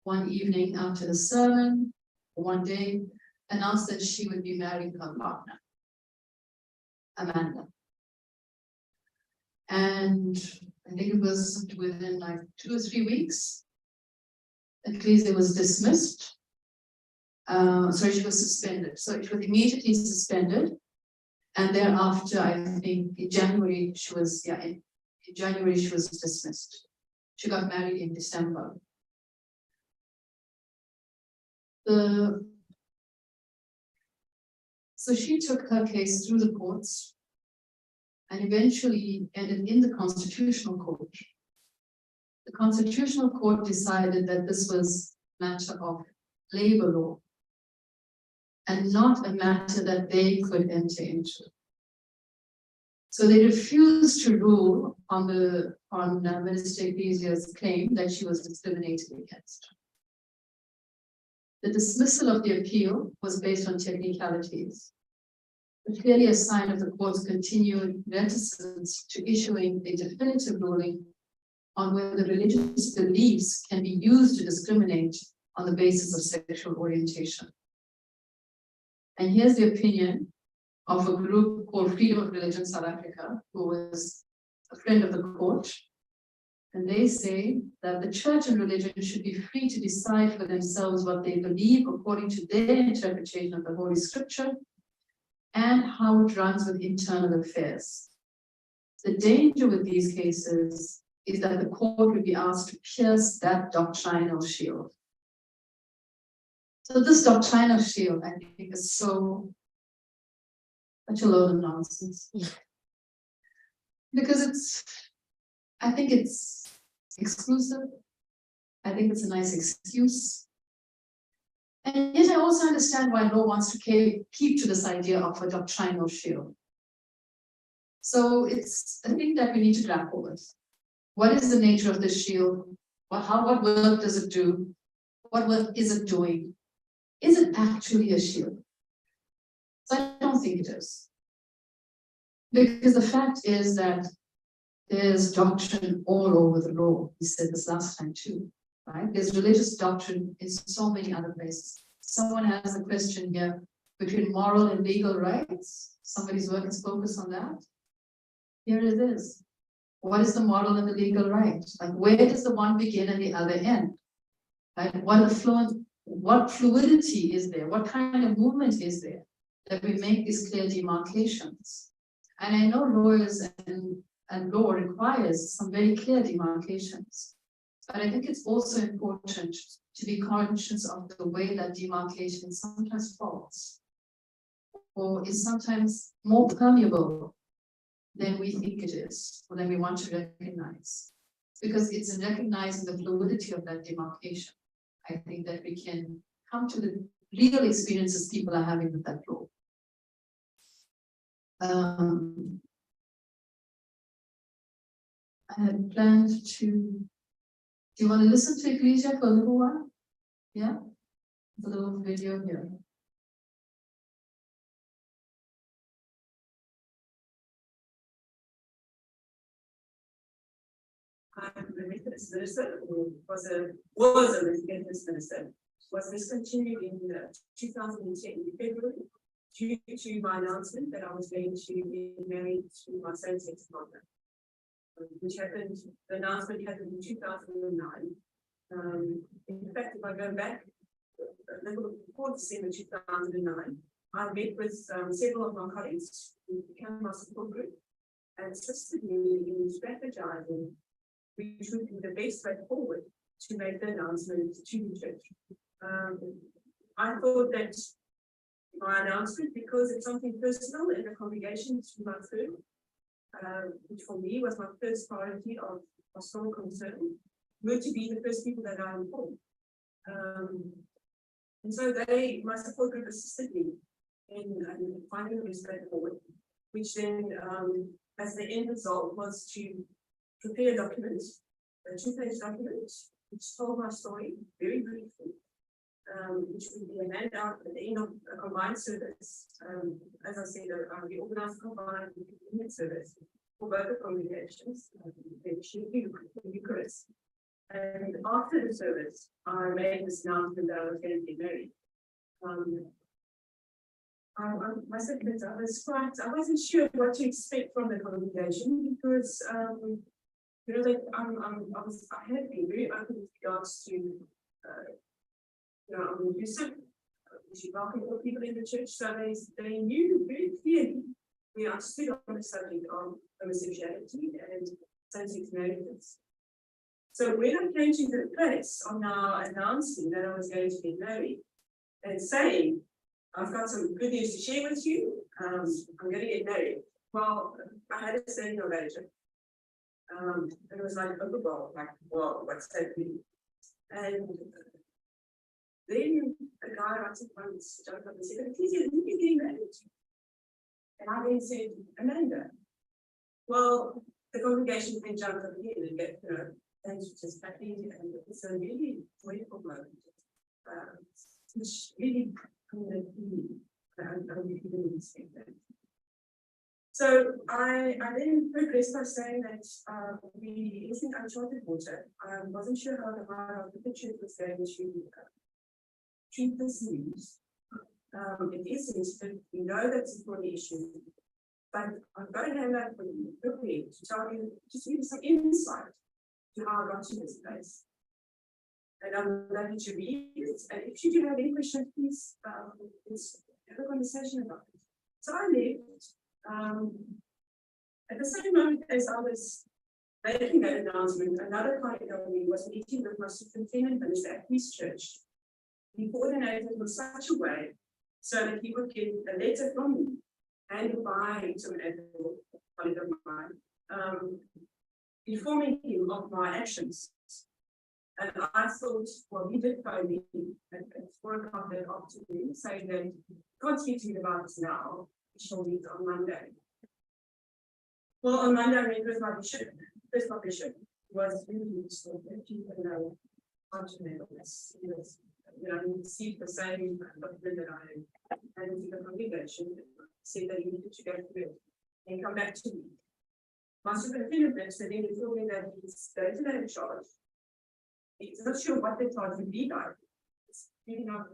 one evening after the sermon, one day, announced that she would be marrying her partner, Amanda. And I think it was within like 2 or 3 weeks, Ecclesia was dismissed. Sorry, she was suspended. So it was immediately suspended. And thereafter, I think in January, she was dismissed. She got married in December. The So she took her case through the courts and eventually ended in the Constitutional Court. The Constitutional Court decided that this was a matter of labor law and not a matter that they could enter into. So they refused to rule on Minister Ecclesia's claim that she was discriminated against. The dismissal of the appeal was based on technicalities, but clearly a sign of the court's continued reticence to issuing a definitive ruling on whether religious beliefs can be used to discriminate on the basis of sexual orientation. And here's the opinion of a group called Freedom of Religion South Africa, who was a friend of the court. And they say that the church and religion should be free to decide for themselves what they believe according to their interpretation of the Holy Scripture and how it runs with internal affairs. The danger with these cases is that the court would be asked to pierce that doctrinal shield. So this doctrinal shield, I think, is such a load of nonsense. Because I think it's exclusive. I think it's a nice excuse. And yet I also understand why law wants to keep to this idea of a doctrinal shield. So it's a thing that we need to grapple with. What is the nature of this shield? What work does it do? What work is it doing? Is it actually a shield? So I don't think it is. Because the fact is that there's doctrine all over the law. We said this last time too, right? There's religious doctrine in so many other places. Someone has a question here between moral and legal rights. Somebody's work is focused on that. Here it is. What is the moral and the legal right? Like, where does the one begin and the other end? Right? What fluidity is there? What kind of movement is there that we make these clear demarcations? And I know lawyers and law requires some very clear demarcations. But I think it's also important to be conscious of the way that demarcation sometimes falls, or is sometimes more permeable than we think it is, or than we want to recognize. Because it's in recognizing the fluidity of that demarcation, I think, that we can come to the real experiences people are having with that law. I had planned to, do you want to listen to Ecclesia for a little while? Yeah? A little video here. I'm a Methodist minister, who was a Methodist minister, was discontinued in 2010 in February due to my announcement that I was going to be married to my same-sex partner, which happened, the announcement happened in 2009. In fact, if I go back a little before December 2009, I met with several of my colleagues who became my support group and assisted me in strategizing which would be the best way forward to make the announcement to the church. I thought that my announcement, because it's something personal in the congregation to my firm, which for me was my first priority of pastoral concern, were to be the first people that I informed. And so my support group assisted me in finding the best way forward, which then, as the end result, was to prepare a document, a 2-page document, which told my story very briefly, which would be a handout at the end of a combined service. As I said, we organized a combined service for both the congregations, the Eucharist. And after the service, I made this announcement that I was going to be married. I said that I wasn't sure what to expect from the congregation, because I had been very open with regards to I'm inclusive. We should welcome all people in the church, so they knew very clearly we understood on the subject of homosexuality and same-sex marriages. So when I came to the place on our announcing that I was going to get married and saying I've got some good news to share with you. I'm going to get married. Well, I had a standing ovation. And it was like a bubble, like, whoa, what's happening? And then a guy writes it once, jumped up and said, "Ecclesia, who are you getting married to?" And I then said, "Amanda." Well, the congregation then jumped up again and get, thanks for just happy, and it's a really wonderful moment. Which really, I really didn't expect that. So I then progressed by saying that we isn't uncharted water. I wasn't sure how the picture was going to treat this news. It is sensitive, we know that's a important issue, but I've got to hand out for you prepared to tell you, just give you some insight to how I got to this place. And I'm going to read it, and if you do have any questions, please have a conversation about it. So I left. At the same moment as I was making that announcement, another colleague of me was meeting with my superintendent minister at his church. He coordinated in such a way so that he would get a letter from me and by to an admiral, colleague of mine, informing him of my actions. And I thought, well, he did phone me at 4 o'clock that afternoon, saying that can't speak to you about this now. We shall meet on Monday. Well, on Monday, I met with my bishop. First, my bishop was really useful. People know how to handle this. He was, he received the same document that I had into the congregation, said that he needed to go through it and come back to me. My superintendent minister then told me that he's going to let him charge. He's not sure what the charge would be like. It's really not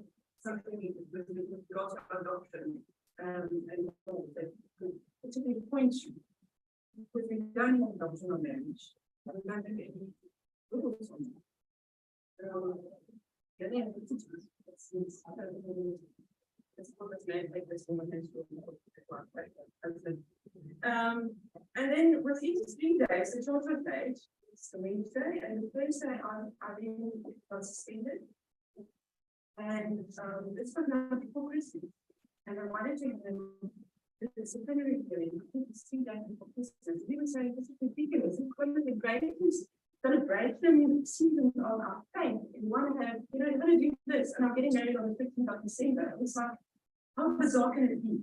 something with lots of doctrine and all that could particularly point you. Because we don't have doctrine on marriage. We don't have any rules on that. And then within 3 days, the charge was made. It's the Wednesday, and the Thursday I then got suspended. And this was now before Christmas. And I wanted to have the disciplinary hearing, I think it's 3 days before Christmas. We were saying this is ridiculous. It's one of the greatest celebration seasons of our faith. You want to have, you want to do this, and I'm getting married on the 15th of December. It's like, how bizarre can it be?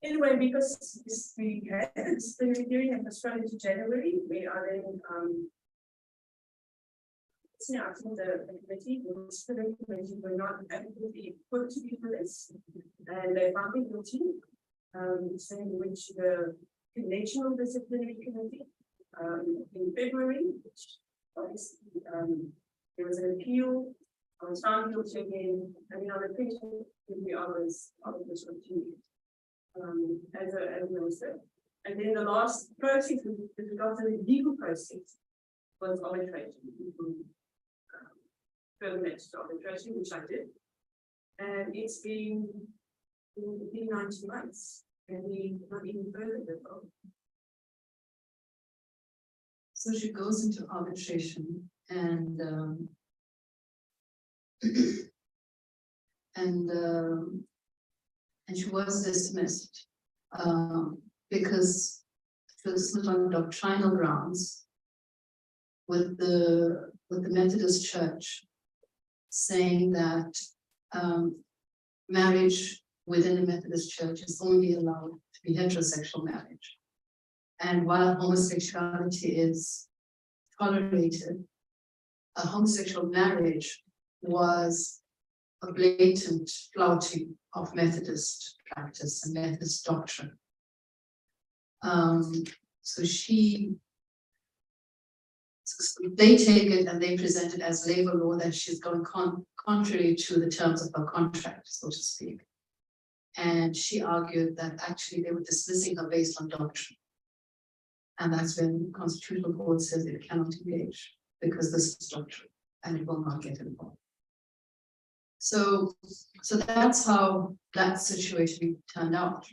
Anyway, because we had the disciplinary hearing and postponed into January, we are then I told the committee, the disciplinary committee were not adequately put to be this, and they found me guilty, saying which the national disciplinary committee in February, which obviously there was an appeal. I was found guilty again, and on the 20 hours of this continued as a minister. And then the last process with regard to the legal process was arbitration. Further next to arbitration, which I did. And it's been 90 months, and we not even further than that. So she goes into arbitration and she was dismissed because she was put on doctrinal grounds with the Methodist Church, saying that marriage within the Methodist Church is only allowed to be heterosexual marriage. And while homosexuality is tolerated, a homosexual marriage was a blatant flouting of Methodist practice and Methodist doctrine. So they take it and they present it as labor law, that she's going contrary to the terms of her contract, so to speak. And she argued that actually they were dismissing her based on doctrine. And that's when the Constitutional Court says it cannot engage because this is doctrine and it will not get involved. So that's how that situation turned out.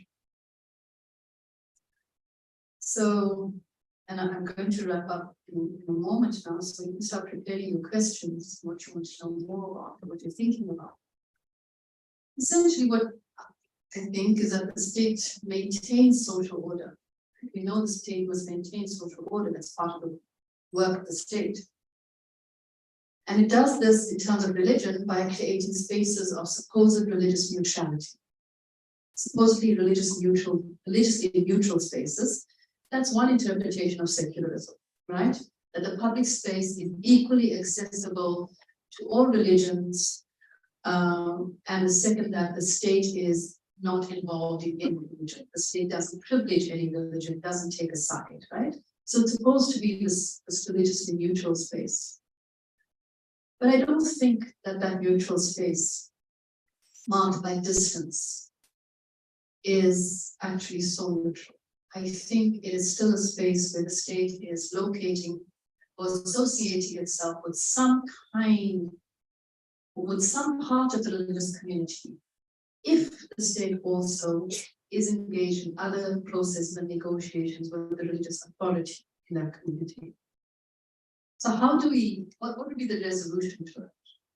So, and I'm going to wrap up in a moment now, so you can start preparing your questions, what you want to know more about, what you're thinking about. Essentially, what I think is that the state maintains social order. We know the state must maintain social order. That's part of the work of the state. And it does this in terms of religion by creating spaces of supposed religious neutrality. Supposedly religiously neutral spaces. That's one interpretation of secularism, right? That the public space is equally accessible to all religions. And the second, that the state is not involved in any religion. The state doesn't privilege any religion, doesn't take a side, right? So it's supposed to be this religiously neutral space. But I don't think that that neutral space, marked by distance, is actually so neutral. I think it is still a space where the state is locating or associating itself with some part of the religious community, if the state also is engaged in other processes and negotiations with the religious authority in that community. So how do we, what would be the resolution to it?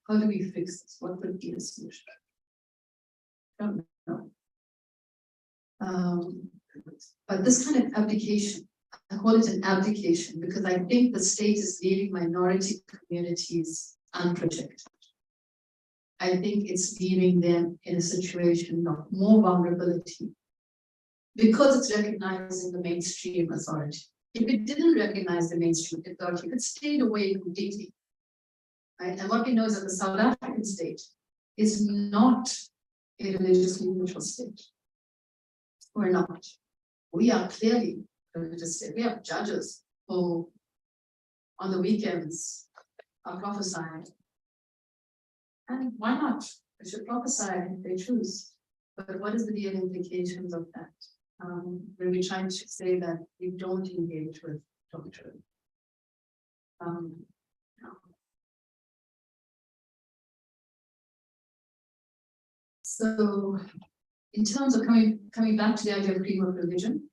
How do we fix this? What would be the solution? I don't know. But this kind of abdication, I call it an abdication because I think the state is leaving minority communities unprotected. I think it's leaving them in a situation of more vulnerability because it's recognizing the mainstream authority. If it didn't recognize the mainstream authority, it stayed away completely. Right? And what we know is that the South African state is not a religiously neutral state. We're not. We are clearly a religious state. We have judges who, on the weekends, are prophesying. And why not? They should prophesy if they choose. But what is the real implications of that? When we try to say that we don't engage with doctrine. No. So, in terms of coming back to the idea of freedom of religion,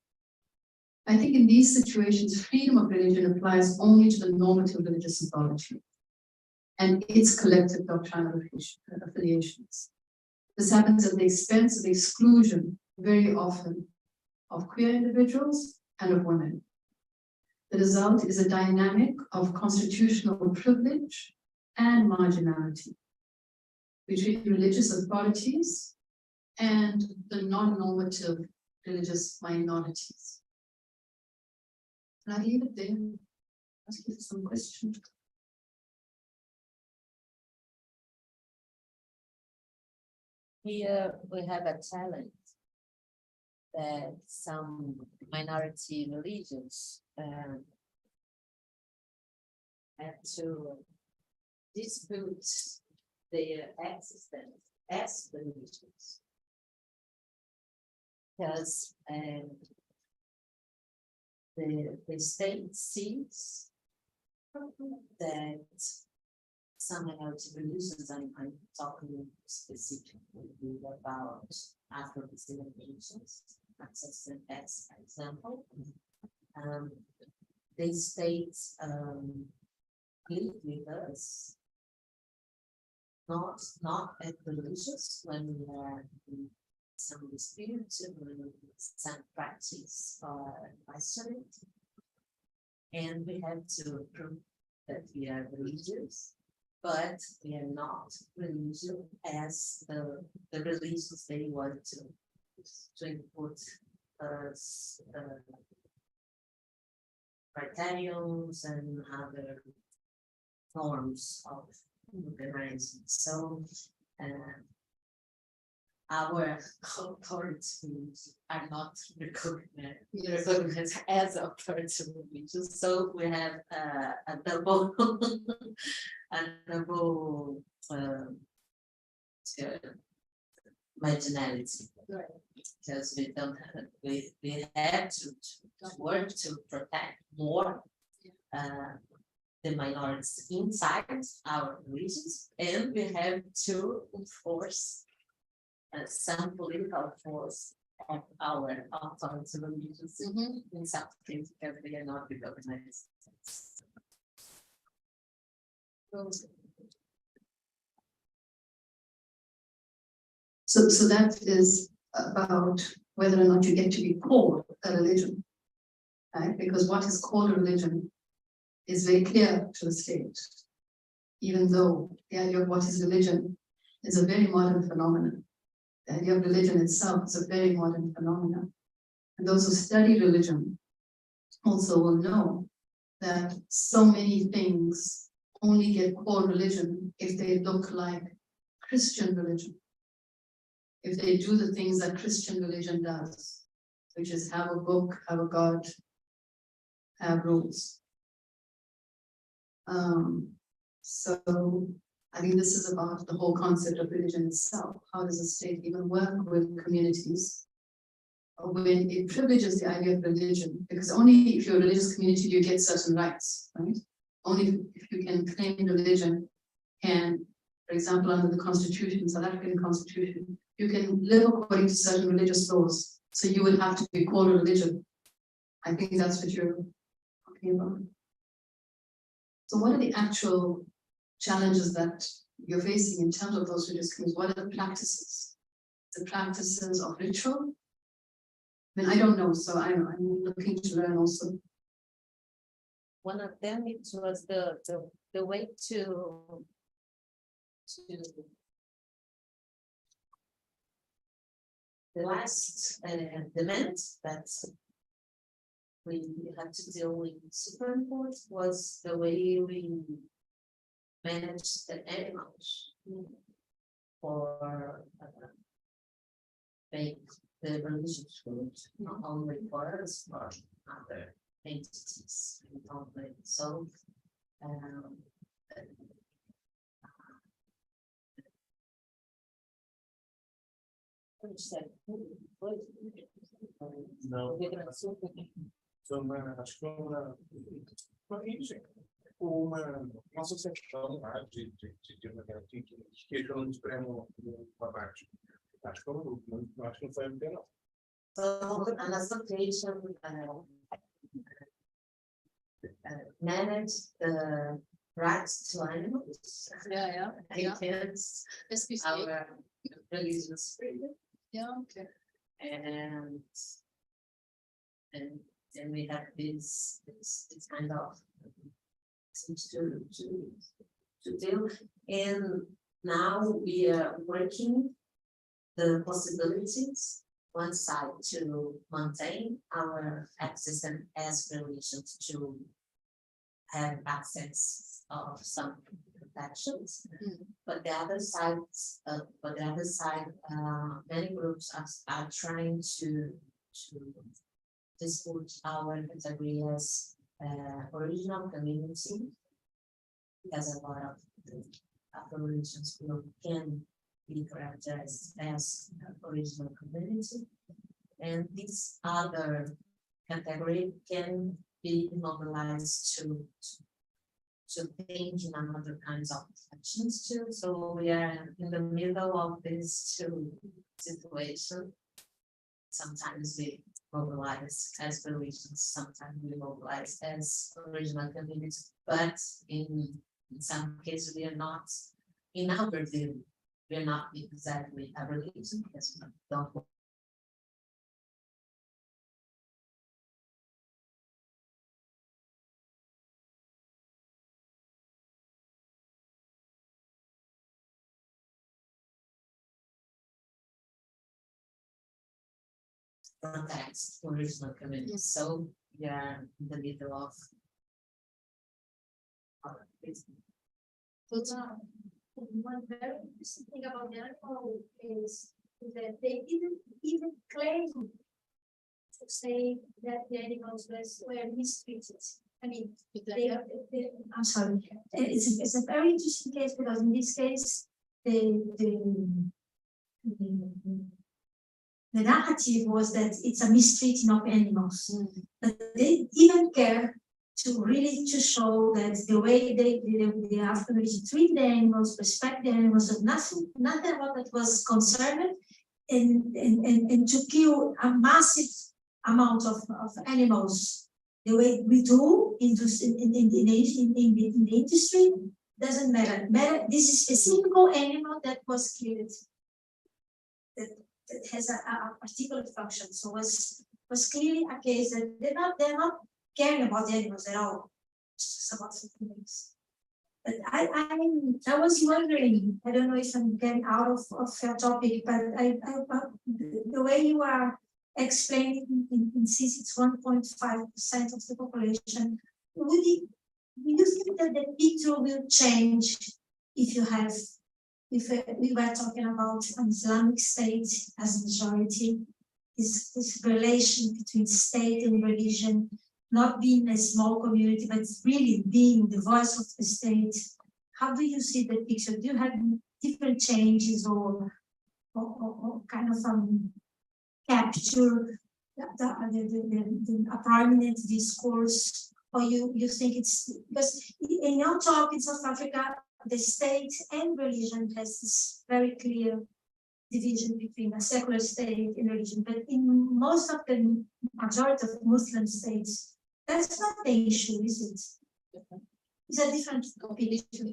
I think in these situations, freedom of religion applies only to the normative religious authority and its collective doctrinal affiliations. This happens at the expense of the exclusion, very often, of queer individuals and of women. The result is a dynamic of constitutional privilege and marginality between religious authorities and the non-normative religious minorities. And I leave it there. Ask you some questions. Here we have a challenge that some minority religions have to dispute their existence as religions. Because the state sees that some minority religions, I'm talking specifically about Afro-Brazilian religions, as an example. The state live with us, not as religious when we are in some disputes, when some practice or question it, and we have to prove that we are religious, but we are not religious as the religions they want to input us criterions and other norms of organizing. So our authorities are not recognized as authority religions. So we have a double marginality. Right. Because we don't have, we have to work to protect more the minorities inside our regions, and we have to enforce some political force of our authority religions in South Africa because they are not recognized. So that is about whether or not you get to be called a religion, right? Because what is called a religion is very clear to the state, even though the idea of what is religion is a very modern phenomenon. The idea of religion itself is a very modern phenomenon. And those who study religion also will know that so many things only get called religion if they look like Christian religion. If they do the things that Christian religion does, which is have a book, have a God, have rules. So I think this is about the whole concept of religion itself. How does a state even work with communities when it privileges the idea of religion? Because only if you're a religious community do you get certain rights, right? Only if you can claim religion can, for example, under the Constitution, South African Constitution, you can live according to certain religious laws. So you would have to be called a religion. I think that's what you're talking about. So what are the actual challenges that you're facing in terms of those religious communities? What are the practices? The practices of ritual? I mean, I don't know, so I'm looking to learn also. One of them, it was the way to the last demand that we had to deal with Supreme Court was the way we manage the animals for make the religious groups, not only for us, but other entities. So Não. Insomma, a scuola, uma associação de uma garantia que eu não espremo uma parte. Acho que é um grupo, não acho que não foi MT, não. So an association manage the rights to animals. Against our religious freedom. Okay. And then we have this kind of seems to deal. And now we are working the possibilities, one side to maintain our system as religions to have access of some protections, but the other side, many groups are trying to dispute our category as original community, because a lot of the religions group can be characterized as original community, and this other category can be mobilized to think in another kinds of actions too. So we are in the middle of this two situation. Sometimes we mobilize as religions, sometimes we mobilize as original communities, but in some cases we are not, in our view, we are not exactly a religion because we don't. Context original communities. So we are in the middle of one very interesting thing about the animal is that they didn't even claim to say that the animals were mistreated. I mean, I'm sorry. It's a very interesting case because in this case, the narrative was that it's a mistreating of animals, but they didn't care to really to show that the way they have to treat the animals, respect the animals, so nothing about that was concerned, and to kill a massive amount of animals the way we do in the industry doesn't matter. This is a single animal that was killed. that has a particular function. So was clearly a case that they're not caring about the animals at all. It's just about something else. But I was wondering, I don't know if I'm getting out of your topic, but the way you are explaining, since it's 1.5% of the population, do you think that the picture will change if we were talking about an Islamic state as a majority, this relation between state and religion, not being a small community, but really being the voice of the state? How do you see the picture? Do you have different changes or kind of capture a prominent discourse? Or you think it's, because in your talk in South Africa, the state and religion has this very clear division between a secular state and religion, but in most of the majority of Muslim states, that's not the issue, is it? It's a different issue.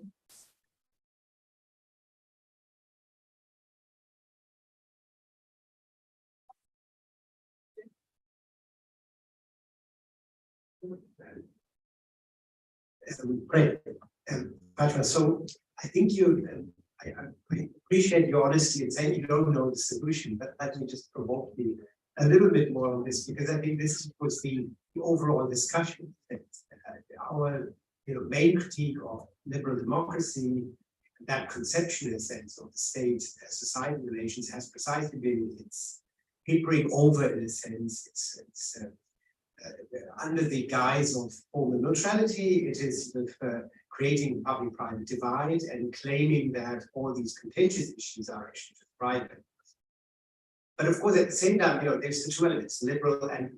Great, Patra. So I think I appreciate your honesty in saying you don't know the solution, but let me just provoke you a little bit more on this, because I think this was the overall discussion. Our main critique of liberal democracy, that conception in a sense of the state-society relations, has precisely been its papering over in a sense. It's under the guise of formal neutrality, it is creating public-private divide and claiming that all these contentious issues are issues of private. But of course, at the same time, there's the two elements, liberal and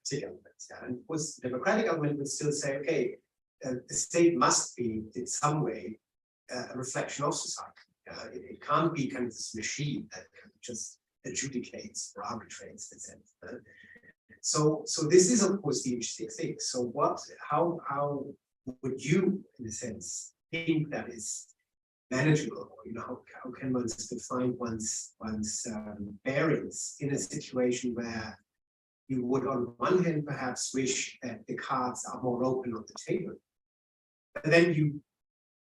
democratic elements. And of course, the democratic element would still say, okay, the state must be in some way a reflection of society. It can't be kind of this machine that just adjudicates or arbitrates, etc. So this is, of course, the interesting thing. So how would you, in a sense, think that is manageable? How can one define one's bearings in a situation where you would, on one hand, perhaps wish that the cards are more open on the table, but then you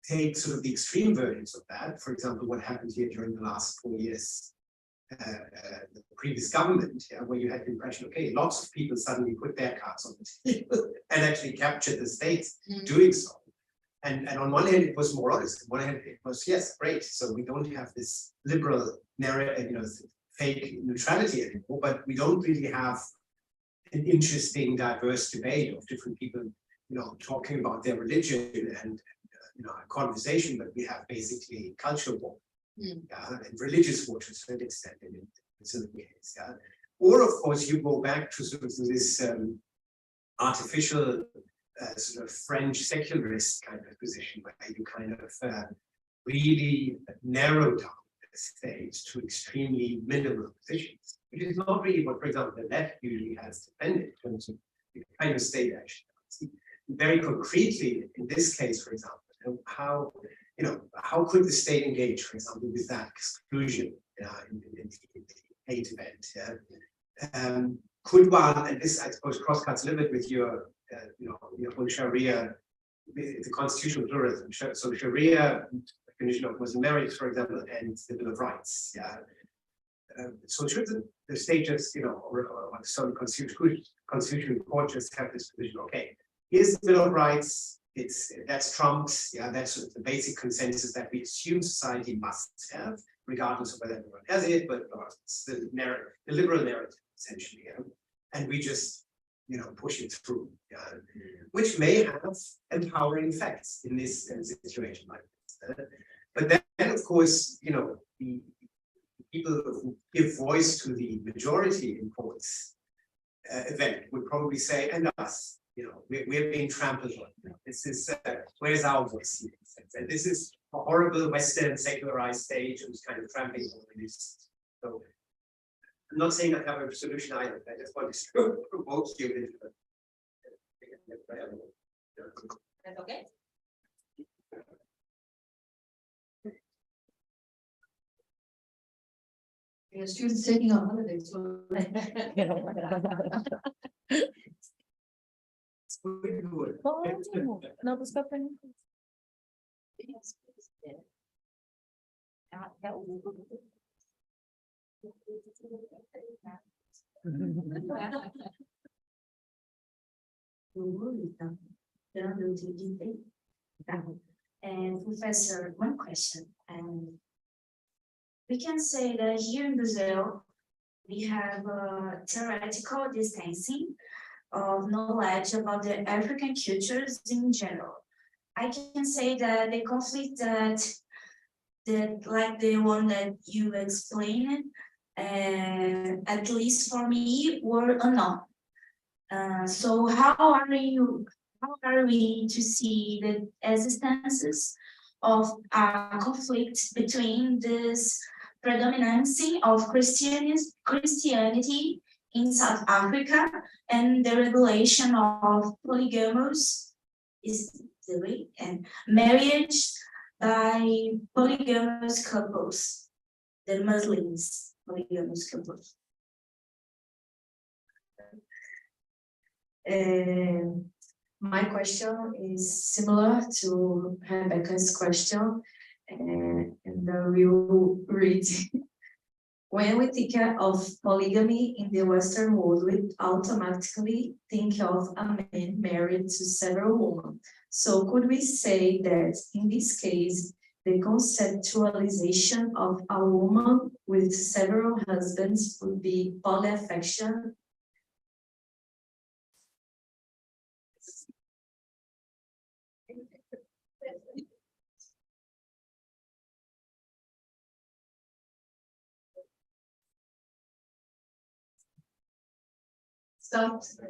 take sort of the extreme versions of that. For example, what happened here during the last 4 years. The previous government, where you had the impression, okay, lots of people suddenly put their cards on the table and actually captured the state doing so. And on one hand, it was more honest. On one hand, it was, yes, great. So we don't have this liberal narrative, fake neutrality anymore, but we don't really have an interesting, diverse debate of different people, talking about their religion and a conversation, but we have basically cultural war. And religious war to a certain extent in the case. Or of course you go back to sort of this artificial sort of French secularist kind of position where you kind of really narrow down the state to extremely minimal positions, which is not really what, for example, the left usually has defended in terms of the kind of state action. Very concretely, in this case, for example, how could the state engage, for example, with that exclusion in the hate event? Could one, and this I suppose crosscuts a little bit with your whole Sharia, the constitutional pluralism. So Sharia definition of Muslim marriage, for example, and the Bill of Rights. So should the state just, or some constitutional court just have this position? Okay, here's the Bill of Rights. That's trumped, that's the basic consensus that we assume society must have, regardless of whether everyone has it, but it's the narrative, the liberal narrative, essentially, and we just, push it through, which may have empowering effects in this situation like this. But then, of course, the people who give voice to the majority in courts event would probably say, and us. We're being trampled on. This is where's our voice? And this is a horrible Western secularized state who's kind of trampling on this. So I'm not saying I have a solution either. I just want to provoke you. That's okay. Your students taking on holidays. Ótimo. Não, buscar pra mim. And Professor, one question, and we can say that here in Brazil, we have a theoretical distancing of knowledge about the African cultures in general. I can say that the conflict that like the one that you explained, at least for me, were unknown. So how are we to see the existences of a conflict between this predominancy of Christianity in South Africa and the regulation of polygamous and marriage by polygamous couples, the Muslims polygamous couples? My question is similar to Rebecca's question, and we will read. When we think of polygamy in the Western world, we automatically think of a man married to several women. So could we say that in this case, the conceptualization of a woman with several husbands would be polyaffection?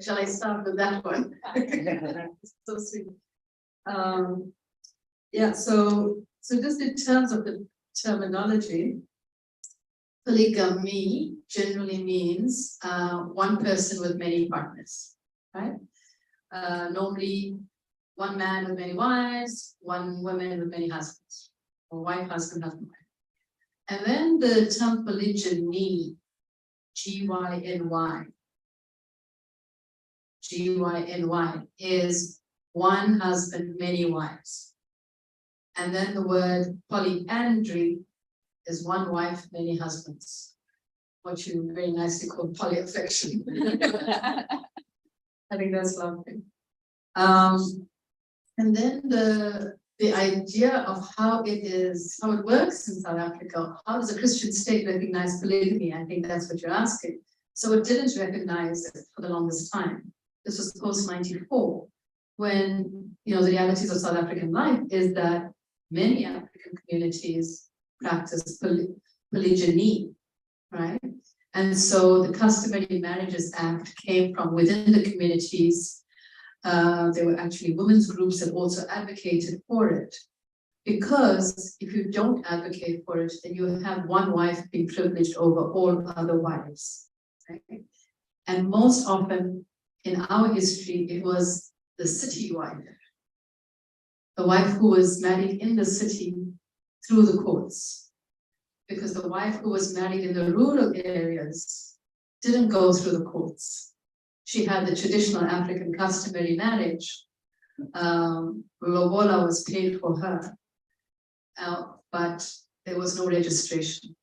Shall I start with that one? So sweet. Yeah, so just in terms of the terminology, polygamy generally means one person with many partners, right? Normally one man with many wives, one woman with many husbands, or wife, husband, husband, wife. And then the term polygyny, G-Y-N-Y, G-Y-N-Y, is one husband, many wives. And then the word polyandry is one wife, many husbands. What you very nicely call polyaffection. I think that's lovely. And then the idea of how it works in South Africa, how does a Christian state recognize polygamy? I think that's what you're asking. So it didn't recognize it for the longest time. This was post-94, when, the realities of South African life is that many African communities practice polygyny, right? And so the Customary Marriages Act came from within the communities. There were actually women's groups that also advocated for it. Because if you don't advocate for it, then you have one wife being privileged over all other wives, right? And most often, in our history, it was the city wife, the wife who was married in the city through the courts, because the wife who was married in the rural areas didn't go through the courts. She had the traditional African customary marriage. Lobola was paid for her, but there was no registration.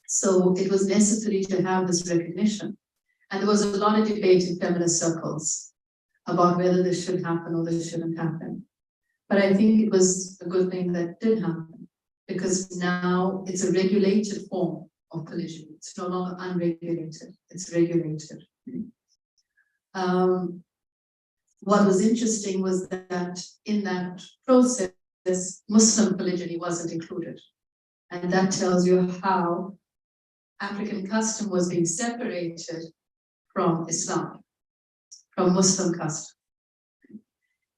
So it was necessary to have this recognition. And there was a lot of debate in feminist circles about whether this should happen or this shouldn't happen. But I think it was a good thing that did happen, because now it's a regulated form of polygyny. It's no longer unregulated, it's regulated. What was interesting was that in that process, Muslim polygyny wasn't included. And that tells you how African custom was being separated from Islam, from Muslim custom.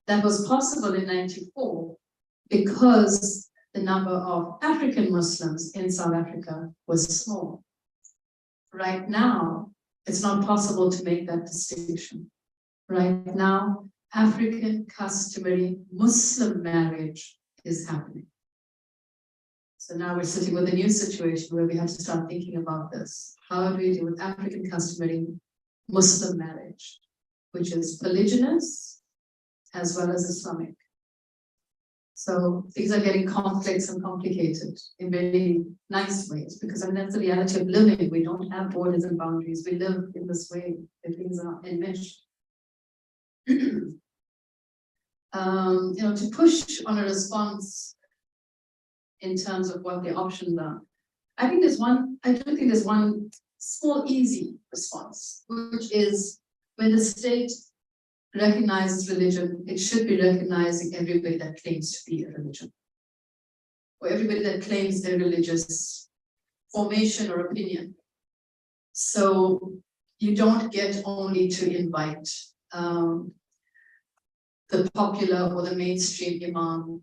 That was possible in 94 because the number of African Muslims in South Africa was small. Right now, it's not possible to make that distinction. Right now, African customary Muslim marriage is happening. So now we're sitting with a new situation where we have to start thinking about this. How do we deal with African customary Muslim marriage, which is polygynous as well as Islamic? So things are getting complex and complicated in very nice ways, because I mean, that's the reality of living. We don't have borders and boundaries. We live in this way, that things are enmeshed. You know, to push on a response in terms of what the options are, I do think there's one small, easy response, which is when the state recognizes religion, it should be recognizing everybody that claims to be a religion, or everybody that claims a religious formation or opinion. So you don't get only to invite the popular or the mainstream imam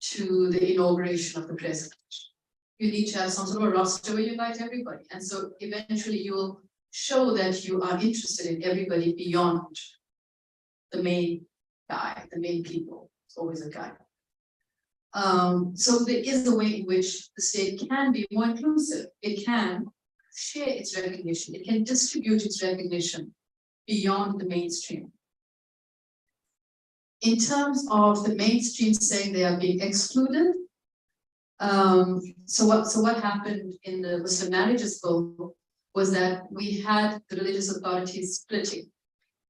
to the inauguration of the president. You need to have some sort of a roster where you invite everybody. And so eventually you will show that you are interested in everybody beyond the main guy, the main people. It's always a guy. So there is a way in which the state can be more inclusive. It can share its recognition. It can distribute its recognition beyond the mainstream. In terms of the mainstream saying they are being excluded, so what happened in the Muslim Marriages Bill was that we had the religious authorities splitting,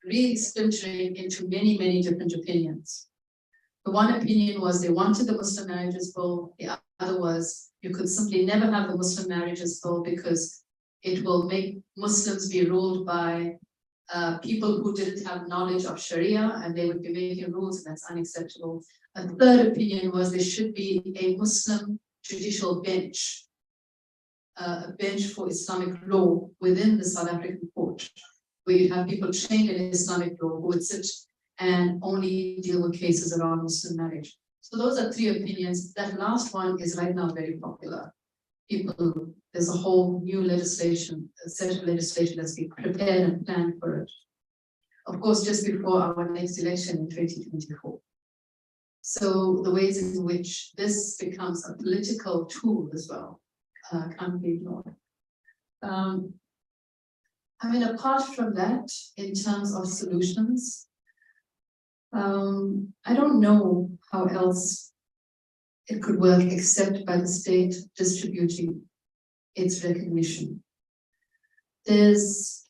really splintering into many, many different opinions. The one opinion was they wanted the Muslim Marriages Bill. The other was you could simply never have the Muslim Marriages Bill because it will make Muslims be ruled by people who didn't have knowledge of Sharia, and they would be making rules, and that's unacceptable. A third opinion was there should be a Muslim judicial bench, a bench for Islamic law within the South African court, where you'd have people trained in Islamic law who would sit and only deal with cases around Muslim marriage. So those are three opinions. That last one is right now very popular. There's a whole new legislation, a set of legislation that's being prepared and planned for it. Of course, just before our next election in 2024. So the ways in which this becomes a political tool as well can't be ignored. I mean, apart from that, in terms of solutions, I don't know how else it could work except by the state distributing its recognition. There's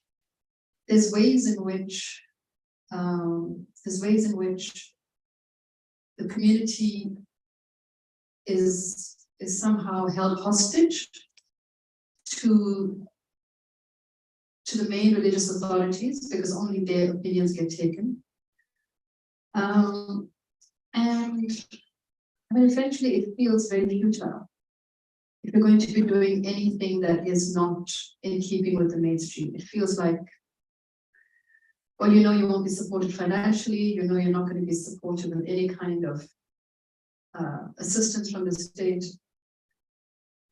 ways in which the community is somehow held hostage to the main religious authorities because only their opinions get taken. And I mean, eventually it feels very futile if you're going to be doing anything that is not in keeping with the mainstream. It feels like, well, you know, you won't be supported financially, you know, you're not going to be supported with any kind of assistance from the state.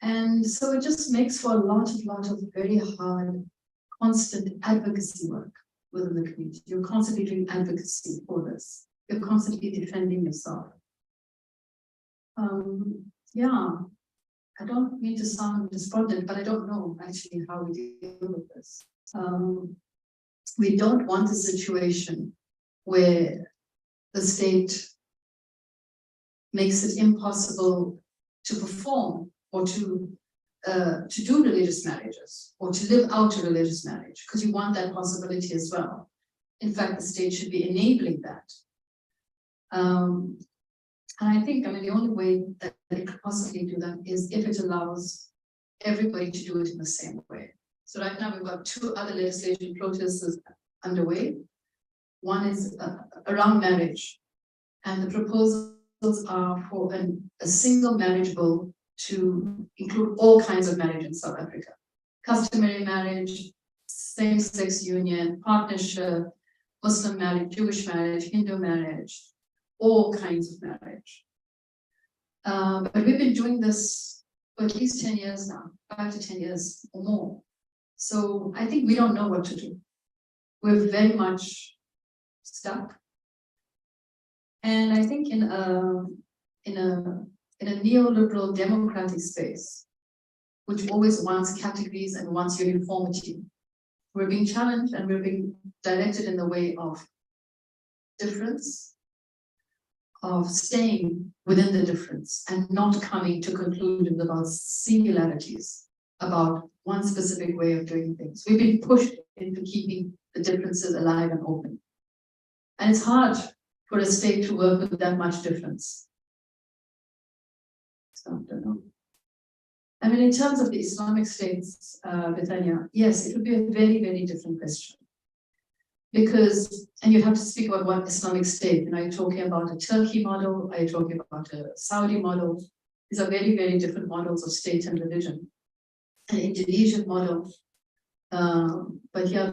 And so it just makes for a lot of very hard, constant advocacy work within the community. You're constantly doing advocacy for this. You're constantly defending yourself. Yeah, I don't mean to sound despondent, but I don't know actually how we deal with this. We don't want a situation where the state makes it impossible to perform or to do religious marriages or to live out a religious marriage, because you want that possibility as well. In fact, the state should be enabling that. And I think, I mean, the only way that it could possibly do that is if it allows everybody to do it in the same way. So right now we've got two other legislation processes underway. One is around marriage, and the proposals are for a single marriage bill to include all kinds of marriage in South Africa. Customary marriage, same-sex union, partnership, Muslim marriage, Jewish marriage, Hindu marriage, all kinds of marriage. But we've been doing this for at least 10 years now, 5 to 10 years or more. So I think we don't know what to do. We're very much stuck. And I think in a in a neoliberal democratic space, which always wants categories and wants uniformity. We're being challenged and we're being directed in the way of difference, of staying within the difference and not coming to conclusions about singularities, about one specific way of doing things. We've been pushed into keeping the differences alive and open. And it's hard for a state to work with that much difference. So, I don't know. I mean, in terms of the Islamic states, Bethania, yes, it would be a very, very different question. Because, and you have to speak about what Islamic state, you know, you're talking about a Turkey model, are you talking about a Saudi model? These are very, very different models of state and religion. An Indonesian model, but yeah,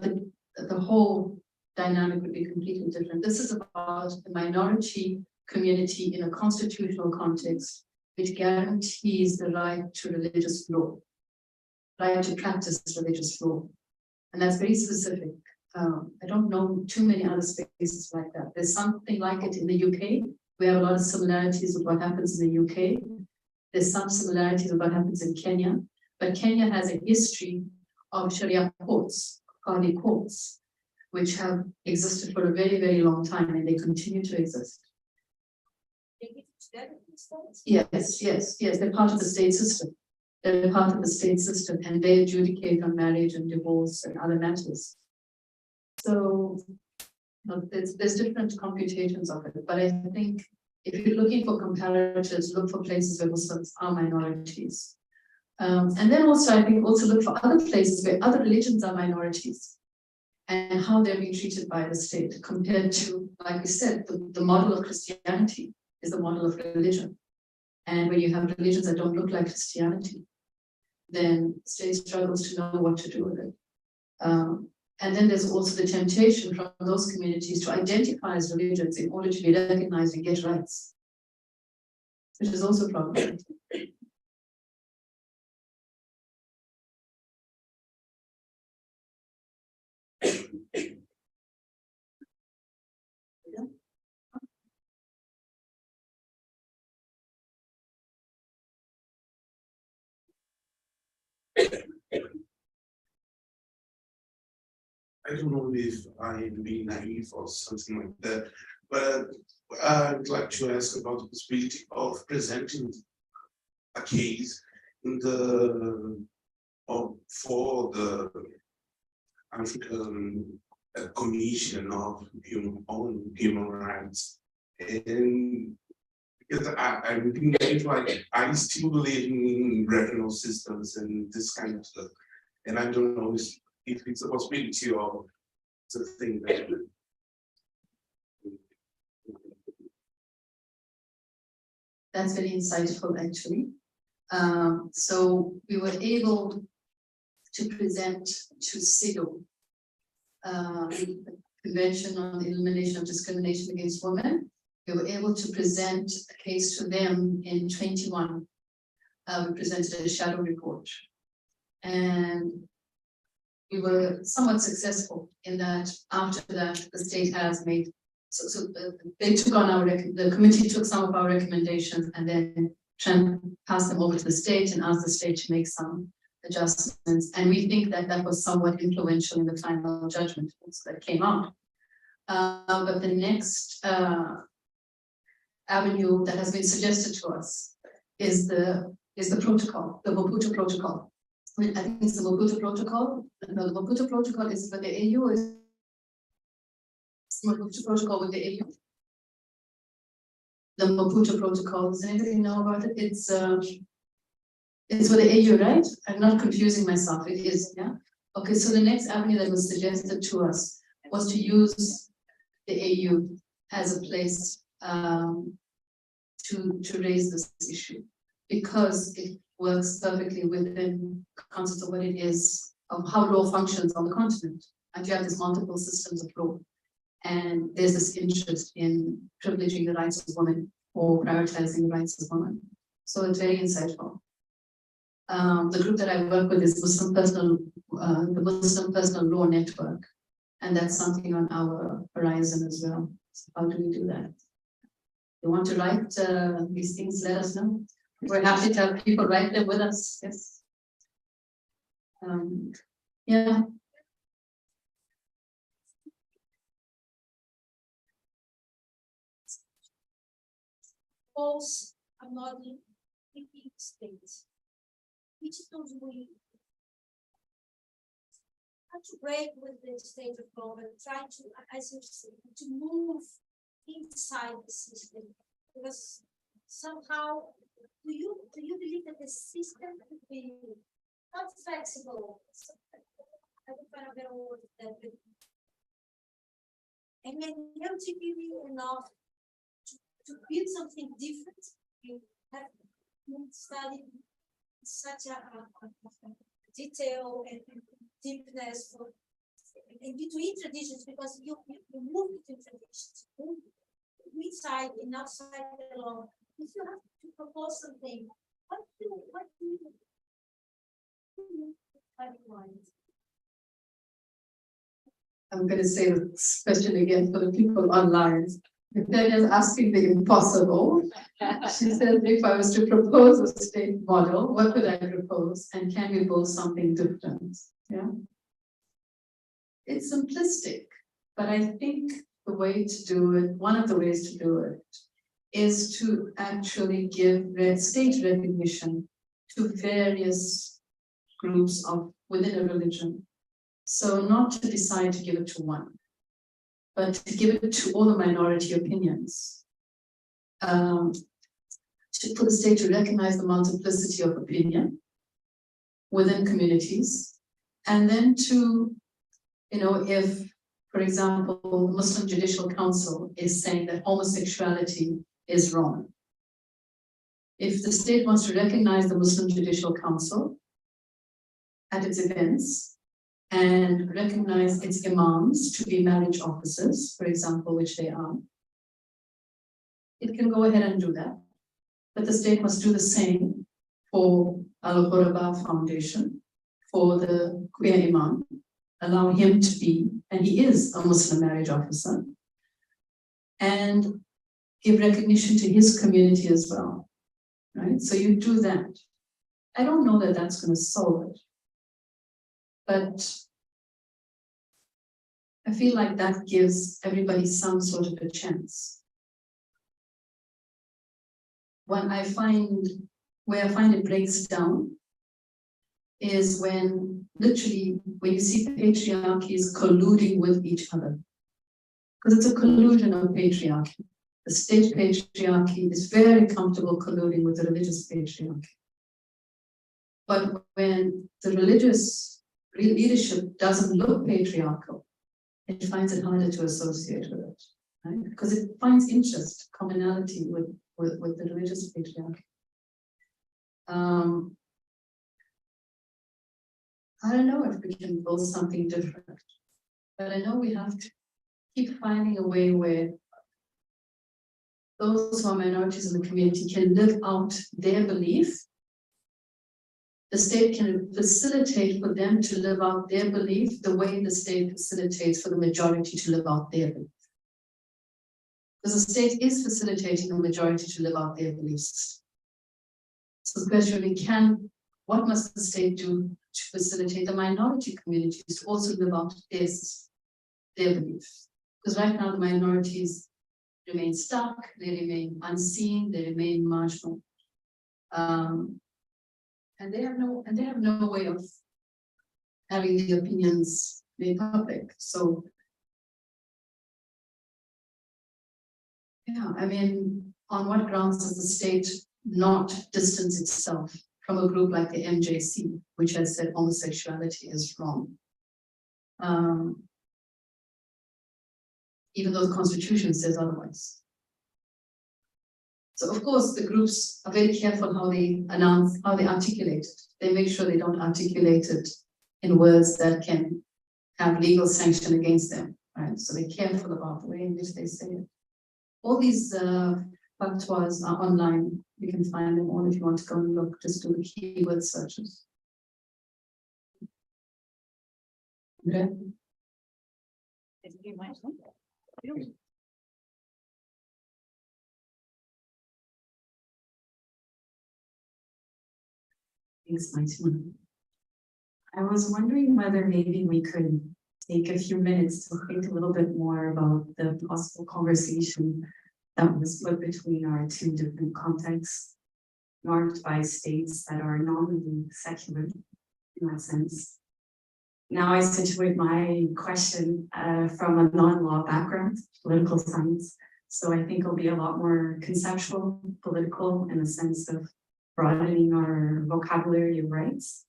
the whole dynamic would be completely different. This is about the minority community in a constitutional context, which guarantees the right to religious law, right to practice religious law. And that's very specific. I don't know too many other spaces like that. There's something like it in the UK. We have a lot of similarities with what happens in the UK. There's some similarities with what happens in Kenya, but Kenya has a history of Sharia courts, Qadi courts, which have existed for a very, very long time, and they continue to exist. Yes, yes, yes, they're part of the state system. They're part of the state system, and they adjudicate on marriage and divorce and other matters. So there's different computations of it, but I think if you're looking for comparators, look for places where Muslims are minorities. And then also, I think, also look for other places where other religions are minorities and how they're being treated by the state compared to, like we said, the model of Christianity is the model of religion. And when you have religions that don't look like Christianity, then the state struggles to know what to do with it. And then there's also the temptation from those communities to identify as religions in order to be recognized and get rights, which is also problematic. I don't know if I'm being naive or something like that, but I'd like to ask about the possibility of presenting a case in the for the African Commission of Human Rights, and because I'm being naive, like I still believe in regional systems and this kind of stuff, and I don't know if it's a possibility or it's a thing that that's very insightful, actually. So we were able to present to CEDAW, the Convention on the Elimination of Discrimination Against Women. We were able to present a case to them in 21. We presented a shadow report. And we were somewhat successful in that after that, the state has made, they took on the committee took some of our recommendations and then passed them over to the state and asked the state to make some adjustments. And we think that that was somewhat influential in the final judgment that came out. But the next avenue that has been suggested to us is the protocol, the Maputo Protocol. I think it's the Maputo Protocol. No, the Maputo Protocol is for the AU. Is the Maputo Protocol with the AU? The Maputo Protocol. Does anybody know about it? It's for the AU, right? I'm not confusing myself. It is, yeah. Okay, so the next avenue that was suggested to us was to use the AU as a place to raise this issue, because it works perfectly within the concept of what it is, of how law functions on the continent. And you have these multiple systems of law. And there's this interest in privileging the rights of women or prioritizing the rights of women. So it's very insightful. The group that I work with is the Muslim Personal Law Network. And that's something on our horizon as well. So how do we do that? you want to write these things, let us know. We're happy to have people write them with us, yes. Yeah. Suppose I'm not in the state. Which of those we have to break with the state of government, try to, as you say, to move inside the system, because somehow, do you believe that the system could be not flexible? I would find a better word than that. And then you have to give you enough to build something different. You have to study such a detail and deepness for, and between traditions, because you move between traditions, move inside and outside the law. If you have to propose something, what do you have in mind? I'm going to say this question again for the people online. Nathaniel's asking the impossible. She said, if I was to propose a state model, what would I propose? And can we build something different? Yeah. It's simplistic, but I think the way to do it, one of the ways to do it, is to actually give state recognition to various groups within a religion. So not to decide to give it to one, but to give it to all the minority opinions. For the state to recognize the multiplicity of opinion within communities, and then to, if, for example, the Muslim Judicial Council is saying that homosexuality is wrong. If the state wants to recognize the Muslim Judicial Council at its events and recognize its imams to be marriage officers, for example, which they are, it can go ahead and do that. But the state must do the same for Al-Ghuraba Foundation, for the queer imam, allow him to be, and he is a Muslim marriage officer, and give recognition to his community as well, right? So you do that. I don't know that that's going to solve it, but I feel like that gives everybody some sort of a chance. Where I find it breaks down is when literally when you see patriarchies colluding with each other, because it's a collusion of patriarchy. The state patriarchy is very comfortable colluding with the religious patriarchy. But when the religious leadership doesn't look patriarchal, it finds it harder to associate with it, right? Because it finds interest, commonality with the religious patriarchy. I don't know if we can build something different, but I know we have to keep finding a way where those who are minorities in the community can live out their belief. The state can facilitate for them to live out their belief the way the state facilitates for the majority to live out their belief. Because the state is facilitating the majority to live out their beliefs. So the question really what must the state do to facilitate the minority communities to also live out their beliefs? Because right now the minorities remain stuck, they remain unseen, they remain marginal. And they have no way of having the opinions made public. So yeah, I mean, on what grounds does the state not distance itself from a group like the MJC, which has said homosexuality is wrong? Even though the Constitution says otherwise. So of course, the groups are very careful how they announce, how they articulate it. They make sure they don't articulate it in words that can have legal sanction against them, right? So they're careful about the way in which they say it. All these fatwas are online. You can find them all if you want to go and look. Just do the keyword searches. Okay. Thanks, Martina. I was wondering whether maybe we could take a few minutes to think a little bit more about the possible conversation that was put between our two different contexts, marked by states that are nominally secular in that sense. Now I situate my question from a non-law background, political science. So I think it'll be a lot more conceptual, political, in the sense of broadening our vocabulary of rights.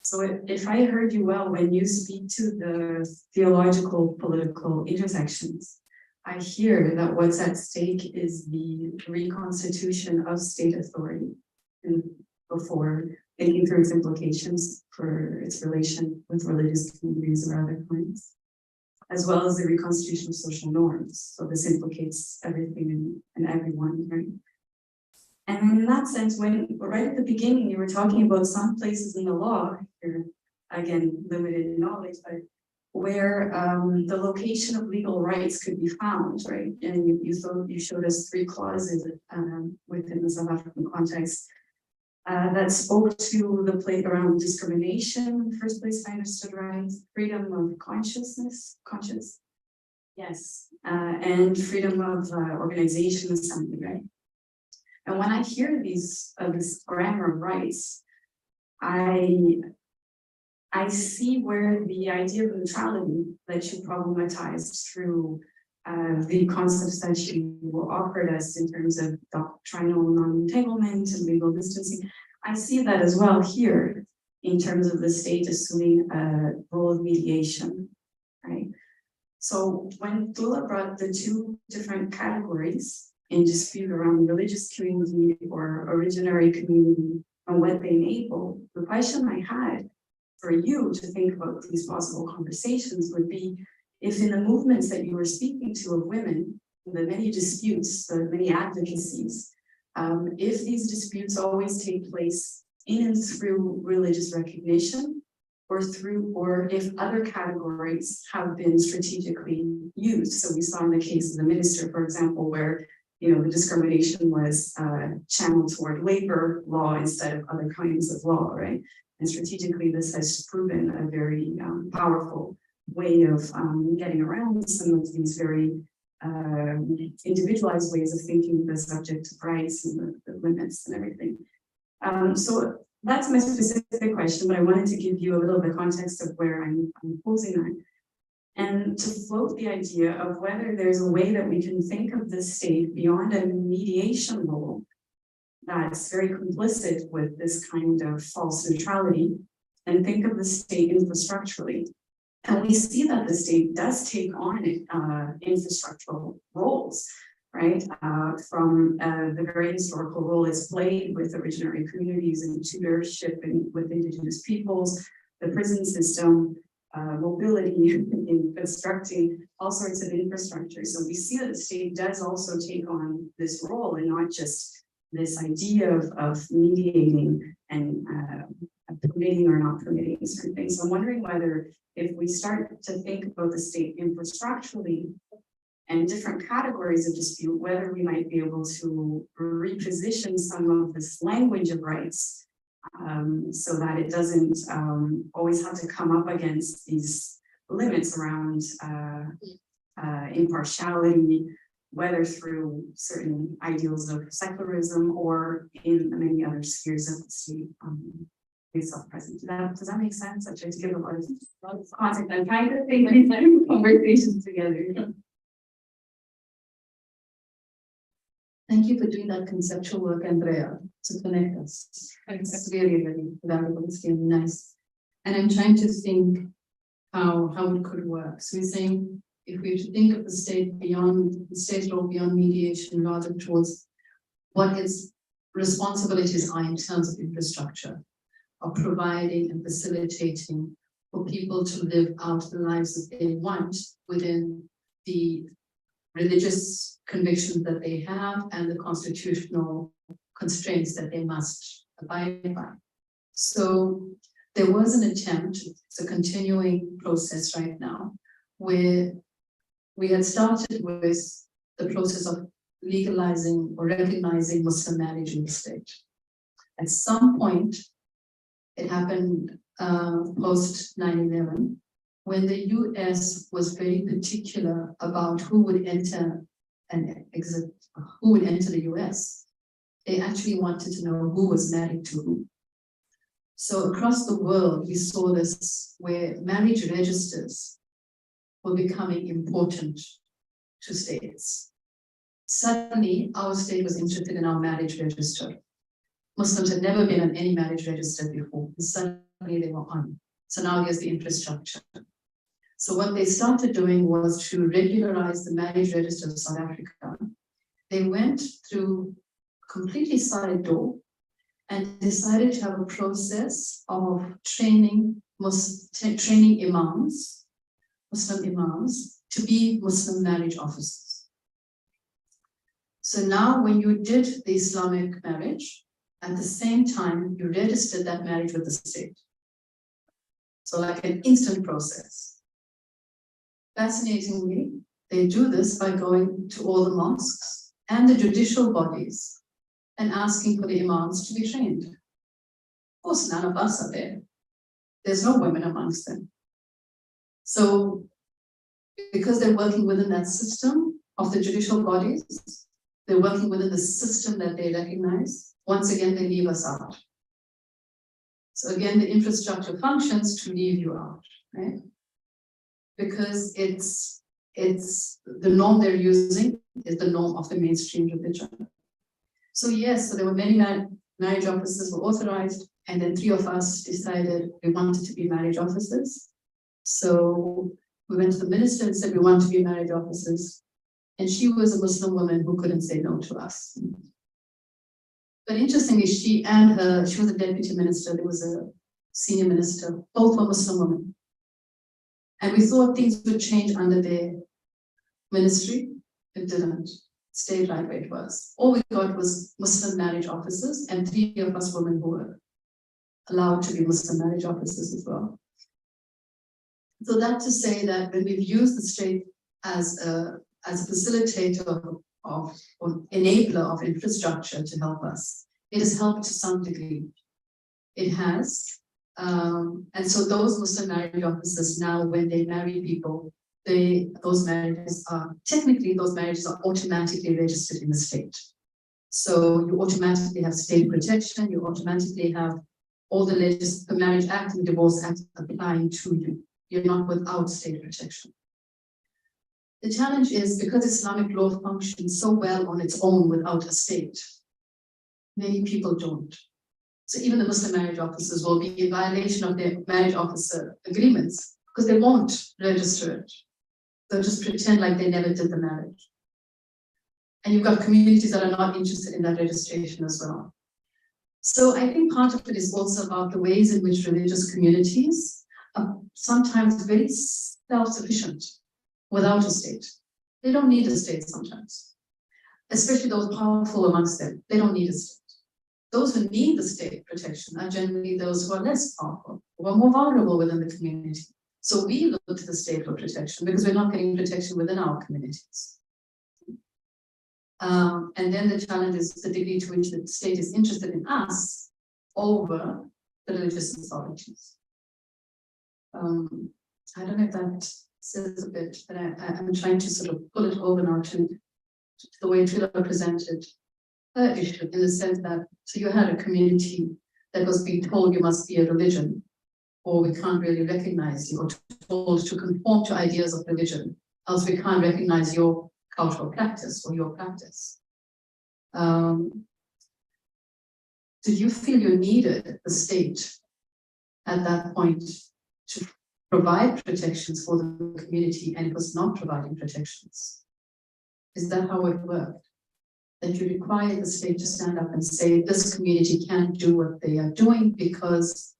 So if I heard you well, when you speak to the theological political intersections, I hear that what's at stake is the reconstitution of state authority, and before thinking through its implications for its relation with religious communities or other claims, as well as the reconstitution of social norms. So this implicates everything and everyone, right? And in that sense, when right at the beginning, you were talking about some places in the law, here, again, limited knowledge, but where the location of legal rights could be found, right? And you showed us 3 clauses within the South African context that spoke to the place around discrimination, in the first place, I understood right, freedom of conscience, yes, and freedom of organization, assembly, right? And when I hear this grammar of rights, I see where the idea of neutrality that you problematized through the concepts that you offered us in terms of doctrinal non-entanglement and legal distancing. I see that as well here in terms of the state assuming a role of mediation, right? So when Tula brought the 2 different categories in dispute around religious community or originary community and what they enable, the question I had for you to think about these possible conversations would be, if in the movements that you were speaking to of women, the many disputes, the many advocacies, if these disputes always take place in and through religious recognition, or if other categories have been strategically used. So we saw in the case of the minister, for example, where the discrimination was channeled toward labor law instead of other kinds of law, right? And strategically, this has proven a very powerful way of getting around some of these very individualized ways of thinking the subject of rights and the limits and everything. So that's my specific question, but I wanted to give you a little bit of context of where I'm posing that. And to float the idea of whether there's a way that we can think of the state beyond a mediation role that's very complicit with this kind of false neutrality, and think of the state infrastructurally. And we see that the state does take on infrastructural roles, right? From the very historical role it's played with originary communities and tutorship and with indigenous peoples, the prison system, mobility in constructing all sorts of infrastructure. So we see that the state does also take on this role, and not just this idea of mediating and permitting or not permitting certain things. So I'm wondering whether, if we start to think about the state infrastructurally and different categories of dispute, whether we might be able to reposition some of this language of rights so that it doesn't always have to come up against these limits around impartiality, whether through certain ideals of secularism or in many other spheres of the state. Is self-present. Does that make sense? I tried to give a lot of context. I'm trying to think these conversations together. Thank you for doing that conceptual work, Andrea, to connect us. It's really, really valuable. It's really nice. And I'm trying to think how it could work. So we're saying, if we should think of the state beyond the state role beyond mediation, rather towards what its responsibilities are in terms of infrastructure, of providing and facilitating for people to live out the lives that they want within the religious convictions that they have and the constitutional constraints that they must abide by. So there was an attempt, it's a continuing process right now, where we had started with the process of legalizing or recognizing Muslim marriage in the state. At some point, It happened post 9/11, when the US was very particular about who would enter and exit, who would enter the US. They actually wanted to know who was married to who. So across the world, we saw this where marriage registers were becoming important to states. Suddenly, our state was interested in our marriage register. Muslims had never been on any marriage register before, and suddenly they were on. So now here's the infrastructure. So what they started doing was to regularize the marriage register of South Africa. They went through completely side door and decided to have a process of training imams, Muslim imams, to be Muslim marriage officers. So now when you did the Islamic marriage, at the same time, you registered that marriage with the state. So like an instant process. Fascinatingly, they do this by going to all the mosques and the judicial bodies and asking for the imams to be trained. Of course, none of us are there. There's no women amongst them. So because they're working within that system of the judicial bodies, they're working within the system that they recognize. Once again, they leave us out. So again, the infrastructure functions to leave you out, right? Because it's the norm they're using is the norm of the mainstream religion. So yes, so there were many marriage officers were authorized, and then 3 of us decided we wanted to be marriage officers. So we went to the minister and said we want to be marriage officers. And she was a Muslim woman who couldn't say no to us. But interestingly, she was a deputy minister, there was a senior minister, both were Muslim women. And we thought things would change under their ministry. It didn't. Stayed right where it was. All we got was Muslim marriage officers, and 3 of us women who were allowed to be Muslim marriage officers as well. So that to say that when we've used the state as a facilitator or enabler of infrastructure to help us, it has helped to some degree. It has. And so those Muslim marriage officers now, when they marry people, those marriages are automatically registered in the state. So you automatically have state protection, you automatically have all the Marriage Act and Divorce Act applying to you. You're not without state protection. The challenge is because Islamic law functions so well on its own without a state, many people don't. So even the Muslim marriage officers will be in violation of their marriage officer agreements because they won't register it. They'll just pretend like they never did the marriage. And you've got communities that are not interested in that registration as well. So I think part of it is also about the ways in which religious communities are sometimes very self-sufficient without a state. They don't need a state sometimes, especially those powerful amongst them. They don't need a state. Those who need the state protection are generally those who are less powerful, who are more vulnerable within the community. So we look to the state for protection because we're not getting protection within our communities. And then the challenge is the degree to which the state is interested in us over the religious authorities. I don't know if that says a bit, but I'm trying to sort of pull it over now to the way Trila presented her issue, in the sense that, so you had a community that was being told you must be a religion, or we can't really recognize you, or told to conform to ideas of religion, else we can't recognize your cultural practice or your practice. Did you feel you needed the state at that point to provide protections for the community, and it was not providing protections? Is that how it worked? That you require the state to stand up and say this community can't do what they are doing because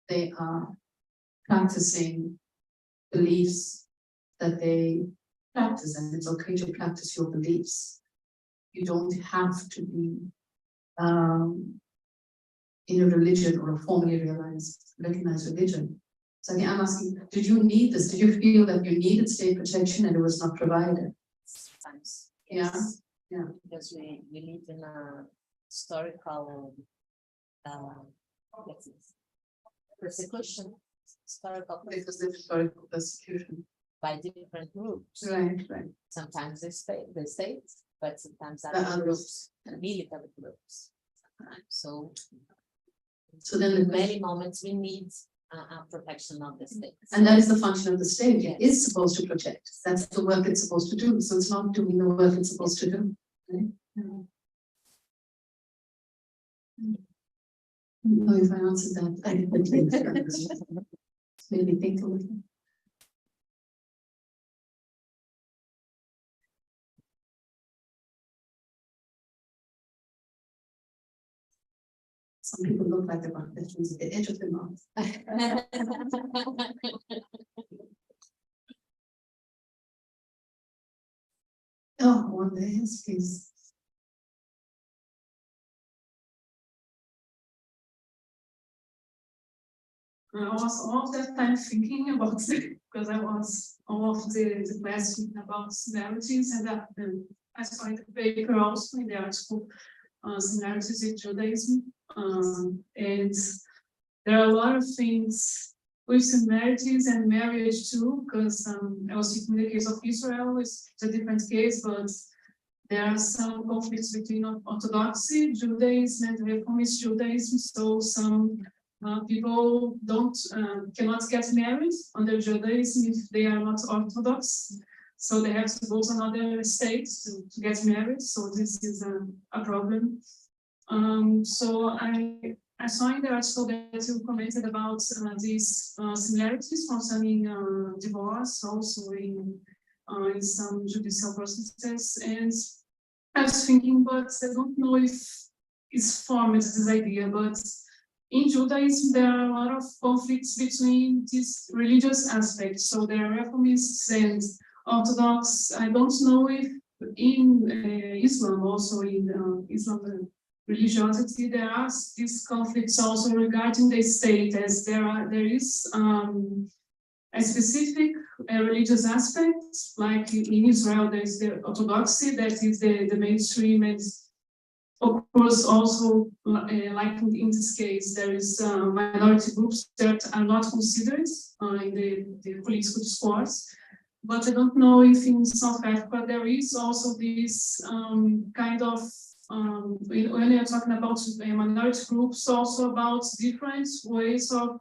they are practicing beliefs that they practice, and it's okay to practice your beliefs. You don't have to be in a religion or a formally recognized religion. So again, I'm asking, did you need this? Did you feel that you needed state protection and it was not provided? Sometimes. Yeah. Yes. Yeah. Because we live in a historical persecution, historical Because the historical persecution. by different groups. Right, right. Sometimes the state, but sometimes The other others. groups, military groups. So. So then in the many moments, we need protection of the state. And that is the function of the state. It is supposed to protect. That's the work it's supposed to do. So it's not doing the work it's supposed to do. Right? I don't know if I answered that. I didn't think so. Maybe think a little. Some people look like they're on the edge of the mouth. Oh, one day, yes, please. I was all of that time thinking about it because I was all of the question about similarities and I saw in the paper also in the article similarities with Judaism. And there are a lot of things with similarities and marriage too, because I was thinking the case of Israel is a different case, but there are some conflicts between Orthodoxy, Judaism, and Reformist Judaism. So some people cannot get married under Judaism if they are not Orthodox. So they have to go to another state to get married. So this is a problem. So I saw in the article that you commented about these similarities concerning divorce, also in some judicial processes. And I was thinking, but I don't know if it's formed this idea, but in Judaism, there are a lot of conflicts between these religious aspects. So there are Reformists and Orthodox. I don't know if in Islam, also in Islam religiosity, there are these conflicts also regarding the state, as there is a specific religious aspect, like in Israel, there is the Orthodoxy that is the mainstream, and of course also like in this case, there is minority groups that are not considered in the political discourse. But I don't know if in South Africa there is also this kind of when you're talking about minority groups, also about different ways of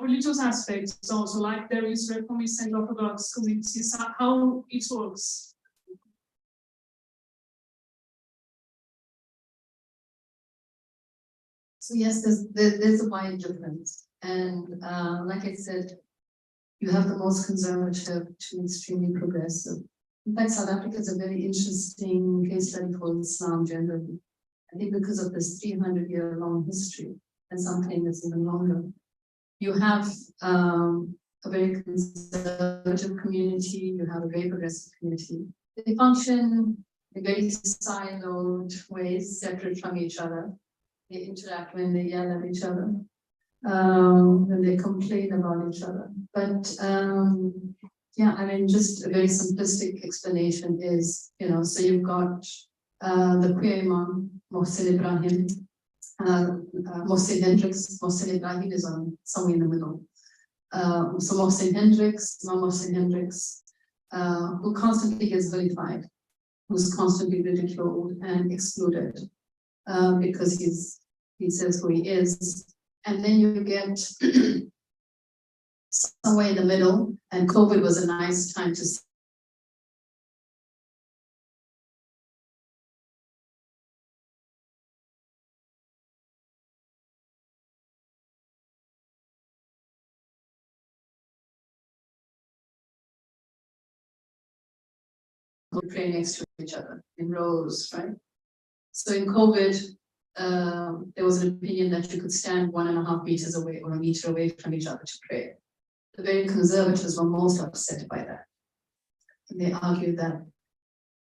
religious aspects, also like there is Reformist and Orthodox communities, how it works. So yes, there's a wide difference. And like I said, you have the most conservative to extremely progressive. In fact, South Africa is a very interesting case study for Islam generally. I think because of this 300-year-long history, and some claim it's even longer. You have a very conservative community, you have a very progressive community. They function in very siloed ways, separate from each other. They interact when they yell at each other, when they complain about each other. But yeah, I mean, just a very simplistic explanation is, so you've got the queer imam, Mohsen Ibrahim, Mohsen Hendricks. Mohsen Ibrahim is somewhere in the middle. So Mohsen Hendricks, who constantly gets vilified, who's constantly ridiculed and excluded because he says who he is. And then you get somewhere in the middle, and COVID was a nice time to see pray next to each other in rows, right? So in COVID, there was an opinion that you could stand 1.5 meters away or a meter away from each other to pray. The very conservatives were most upset by that. And they argued that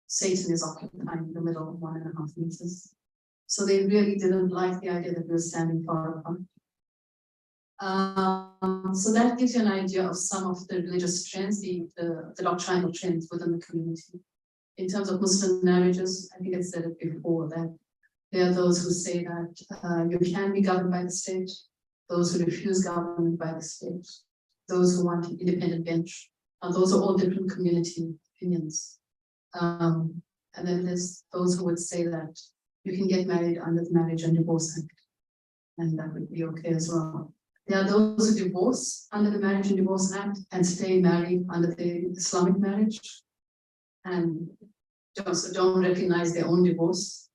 Satan is occupying the middle of 1.5 meters. So they really didn't like the idea that we were standing far apart. So that gives you an idea of some of the religious trends, the doctrinal trends within the community. In terms of Muslim marriages, I think I said it before that there are those who say that you can be governed by the state, those who refuse government by the state, those who want an independent bench. Those are all different community opinions. And then there's those who would say that you can get married under the Marriage and Divorce Act, and that would be okay as well. There are those who divorce under the Marriage and Divorce Act and stay married under the Islamic marriage, and also don't recognize their own divorce.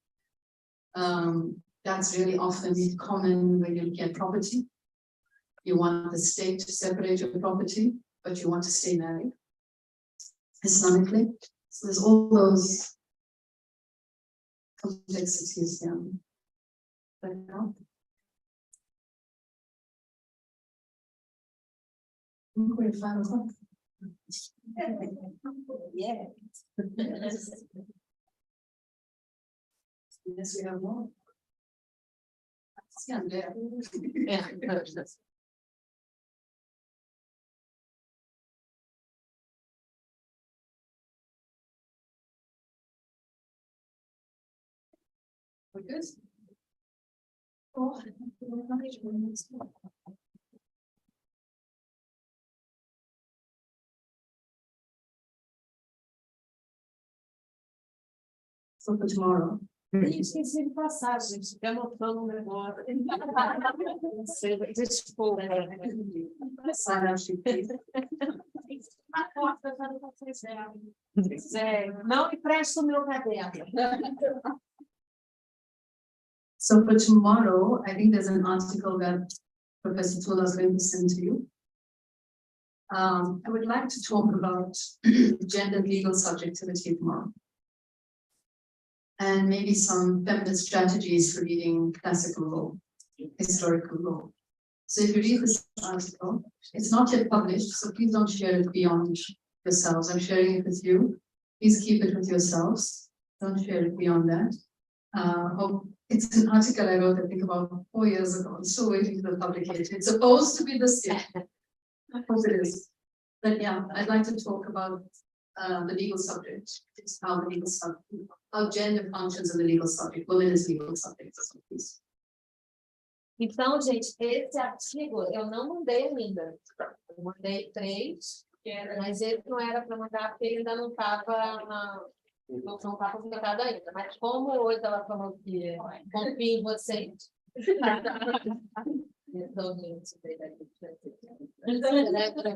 That's really often common when you look at property. You want the state to separate your property, but you want to stay married Islamically. So there's all those complexities there. But now, we're 5 o'clock. Yeah. Yes, we have more. See, I'm there. Yeah. We're good. So for tomorrow. Eu esqueci de passar, gente. Fiquei anotando um negócio. Desculpa. Não empresta o meu caderno. So for tomorrow, I think there's an article that Professor Tula is going to send to you. I would like to talk about gender legal subjectivity tomorrow. And maybe some feminist strategies for reading classical law, historical law. So if you read this article, it's not yet published, so please don't share it beyond yourselves. I'm sharing it with you. Please keep it with yourselves. Don't share it beyond that. It's an article I wrote, I think, about 4 years ago. I'm still waiting for the publication. It's supposed to be this year. I hope it is. But yeah, I'd like to talk about the legal subject. It's how the legal subject, how gender functions in the legal subject, women as legal subjects. Então, gente, esse artigo eu não mandei ainda. Eu mandei 3, mas ele não era para mandar porque ele ainda não estava publicado ainda. Mas como hoje ela falou que confia em vocês. Então, gente, I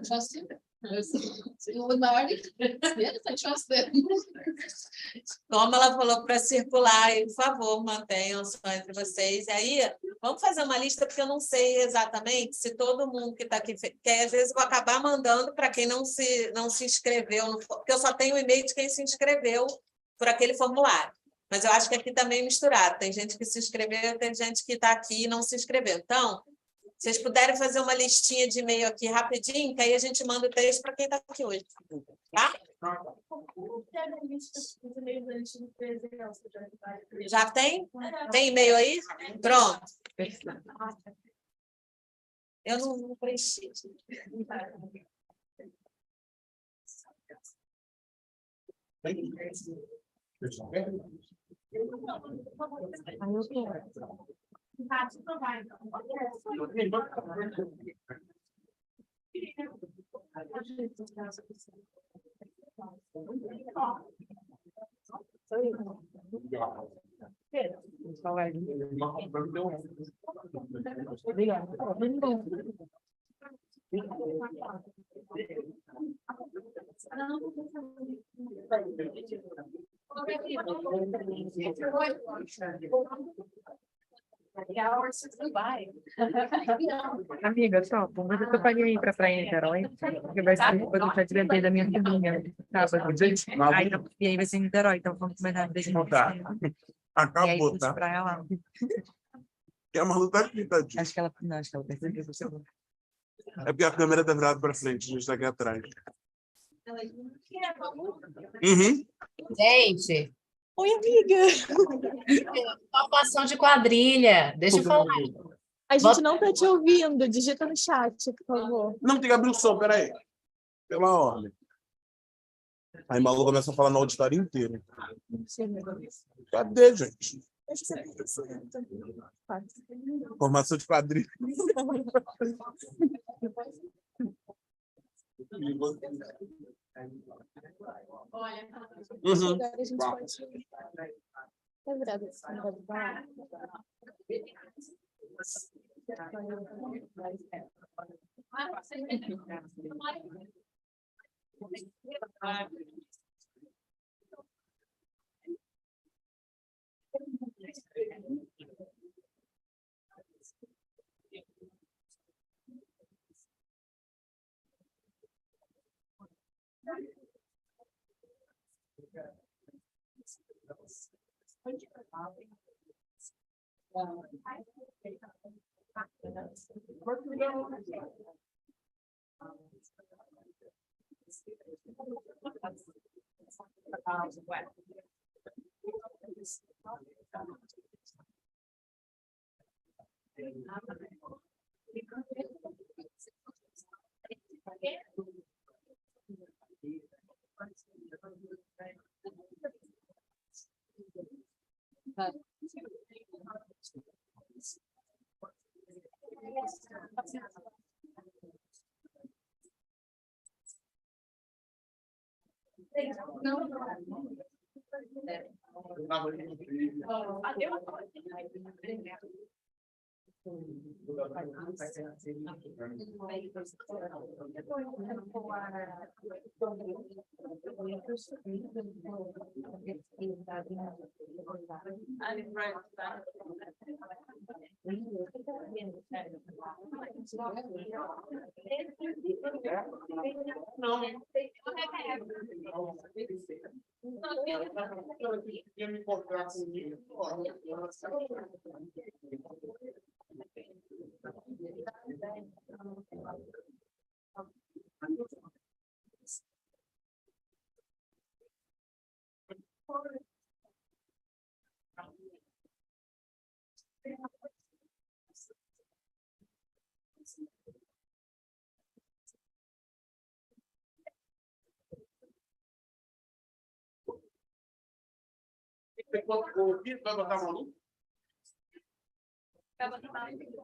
trust you. Yes, I trust them. Como ela falou para circular, e, por favor, mantenham só entre vocês. E aí, vamos fazer uma lista, porque eu não sei exatamente se todo mundo que está aqui, porque às vezes eu vou acabar mandando para quem não se inscreveu, porque eu só tenho o e-mail de quem se inscreveu por aquele formulário. Mas eu acho que aqui também é misturado. Tem gente que se inscreveu, tem gente que está aqui e não se inscreveu. Então, se vocês puderem fazer uma listinha de e-mail aqui rapidinho, que aí a gente manda o texto para quem está aqui hoje. Tá? Já tem? Tem e-mail aí? Pronto. Eu não preenchi. Amiga, só, mas eu paguei aí pra praia em Niterói, porque vai ser depois do praticamente da minha filhinha. E aí vai ser em Niterói, então vamos começar a ver. Acabou, tá? Pra ela. Que a Malu tá aqui, tadinha. Acho que ela percebeu. É porque a câmera tá virada pra frente, a gente tá aqui atrás. Uhum. Gente. Oi, amiga. Palpação de quadrilha. Deixa eu falar. A gente não tá te ouvindo. Digita no chat, por favor. Não, tem que abrir o som, peraí. Pela ordem. Aí Malu começa a falar no auditório inteiro. Cadê, gente? Acho que você tem que ser. Formação de quadrilha. Olha, Agora a gente pode. Tá virado assim, pode falar. Vai botar maluco?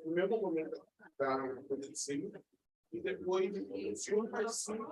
O meu documento está acontecendo e depois se eu preciso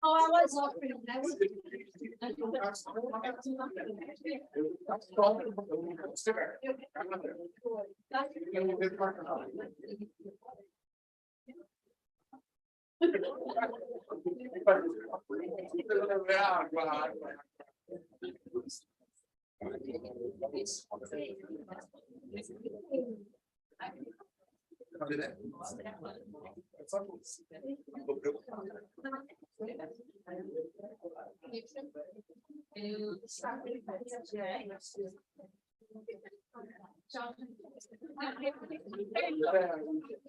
Oh, I was offering, I was.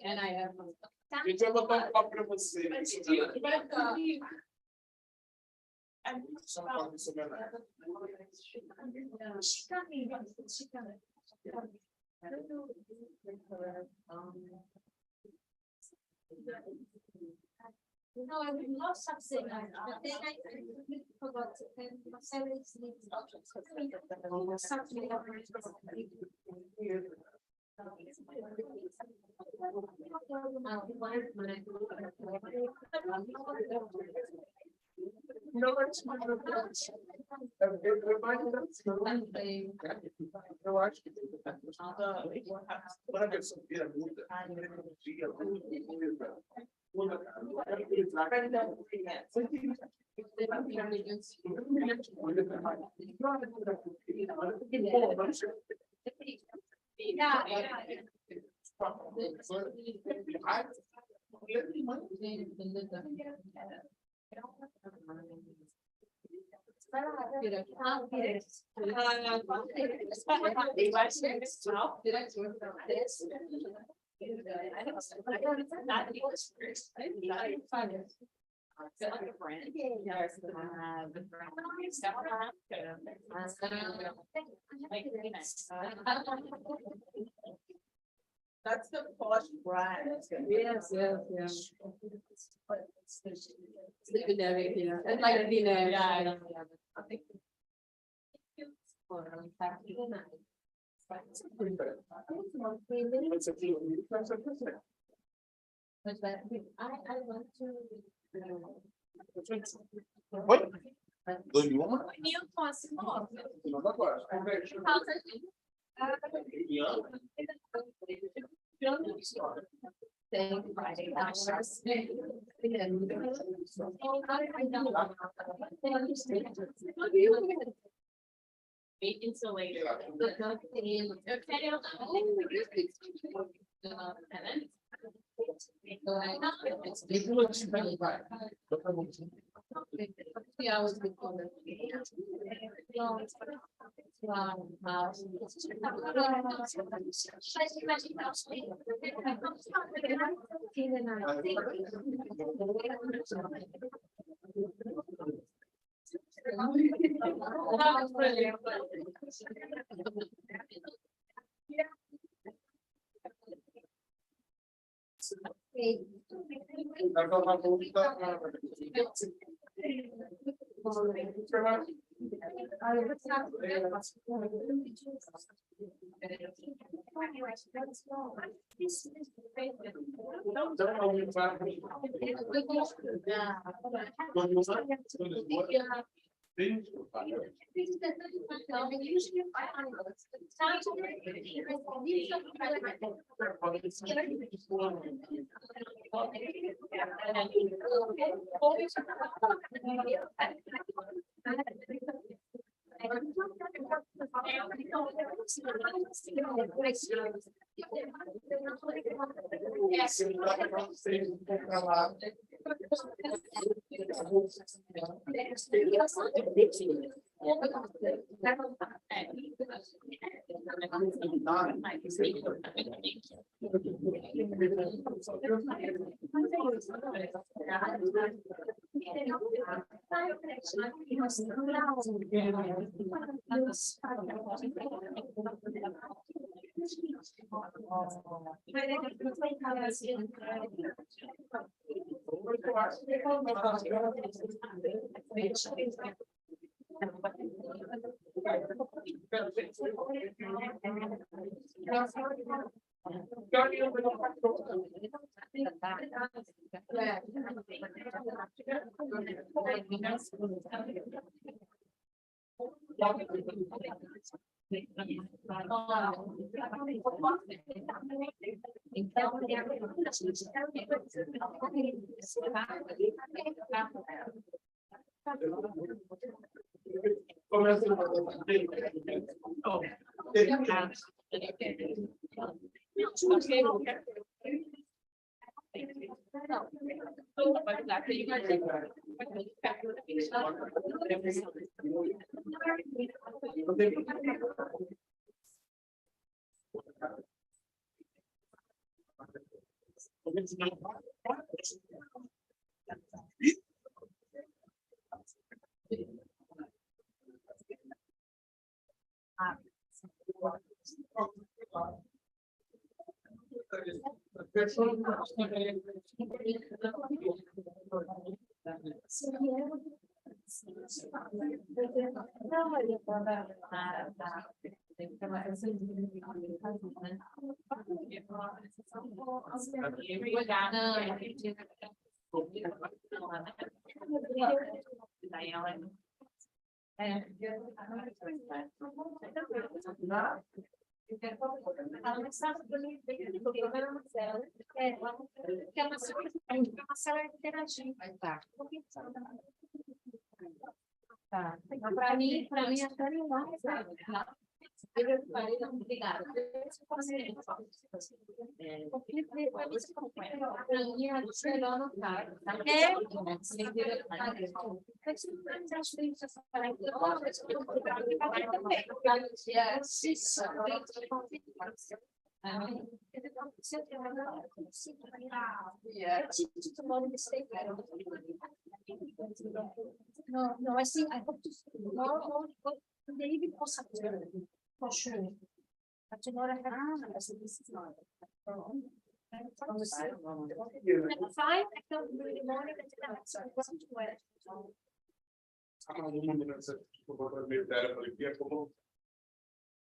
And I have. Gente, eu vou botar um papo para você. Só uma papo sobre a No, I would love something, but then I completely forgot to, and my savings needs. Something. Eu acho que quando a pessoa vira muda, dia, That's the posh bride. Yes, yes, yes. Sleeping there, yeah, and like a dinner. Yeah. I think. But that, I want to. Oi? 2001? Newton, assim, ó. Não agora. Wait until later. Tá. Então, para mim até não. Obrigada. No, no, I see, I hope to, no, they even post for sure. But tomorrow I have, I said, this is not. Fine, I come in the morning and tonight, so I wasn't aware.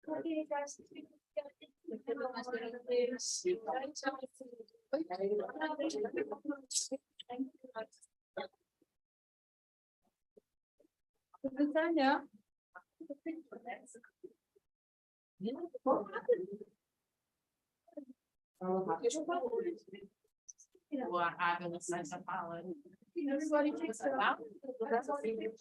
Okay, guys. A água não sai essa fala. Everybody takes it out. That's all you get.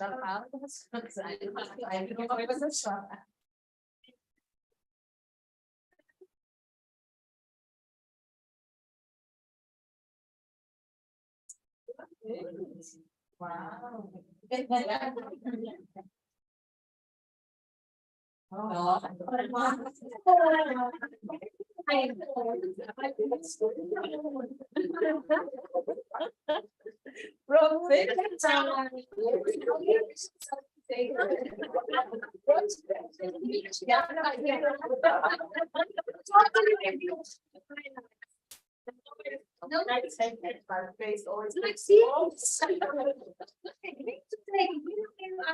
Wow. No, that's my face always. Like, see, I'm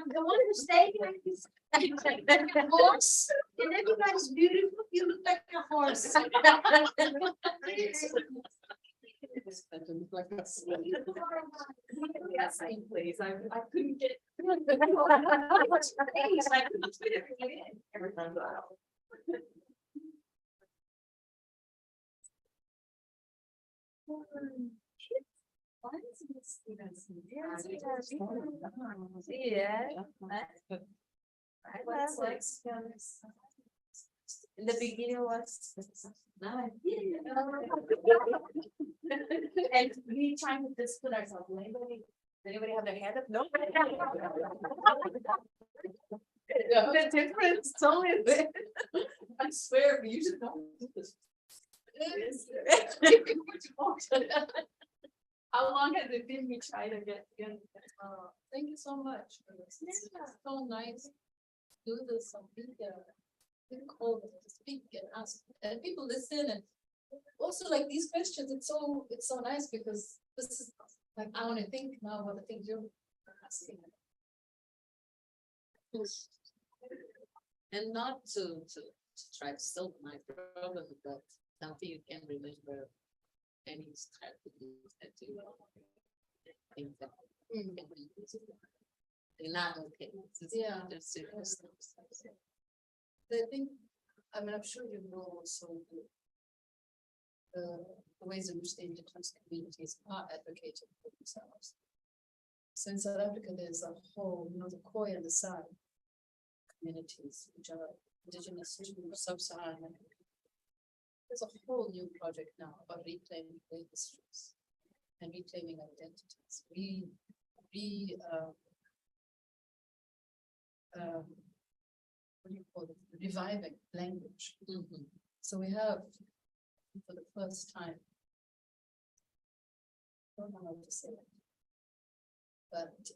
the one who's staying like this. Like a horse, and everybody's beautiful. You look like a horse. Yes, please. I couldn't get. Every time go out. In the beginning was now I did. And we trying to just put ourselves. Anybody have their hand up? No. The difference is only a bit. I swear, we usually don't do this. How long has it been we try to get together? Thank you so much. It's so nice. Do this on video. Call to speak and ask, and people listen, and also like these questions. It's so nice because this is like I want to think now what the things you're asking. And not to try to solve my problem, but something you can remember any strategies that you think that can be useful? In other cases, Yeah. the circumstances. I think, I mean, I'm sure you know also the ways in which the indigenous communities are advocating for themselves. So in South Africa, there's a whole, the Khoi and the San communities, which are indigenous to sub-Saharan Africa. There's a whole new project now about reclaiming their histories and reclaiming identities. What do you call it? Reviving language. So we have, for the first time, I don't know how to say it, but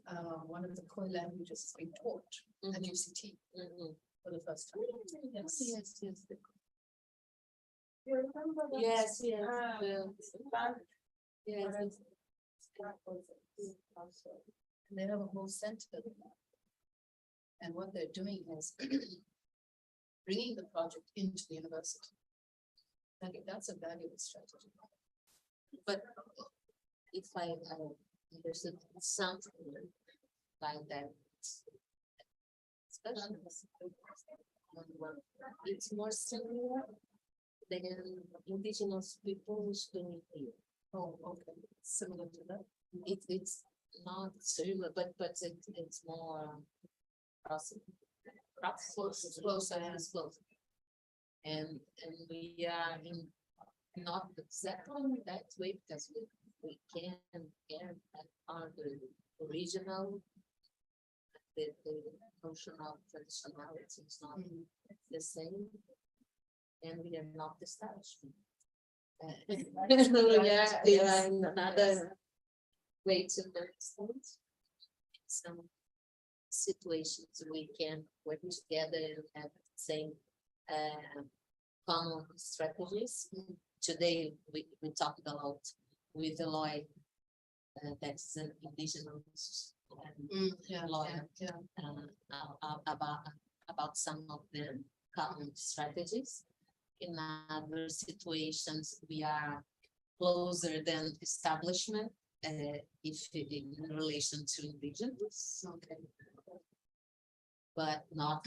one of the core languages is being taught at UCT for the first time. Yes. Yes, yes. Yes, yes. Yes. And they have a whole center. And what they're doing is bringing the project into the university. I think that's a valuable strategy. But if I understood something like that, especially it's more similar than indigenous peoples doing here. Oh, okay. Similar to that. It's not similar, but it's more closer. And we are in not exactly that way because we can are the original, the functional traditionality is not the same, and we are not the establishment. We are in another way to understand some situations we can work together and have the same common strategies. Today we talked a lot with Eloy, that's an indigenous lawyer, about some of them common strategies. In other situations, we are closer than establishment, if in relation to indigenous. Okay. But not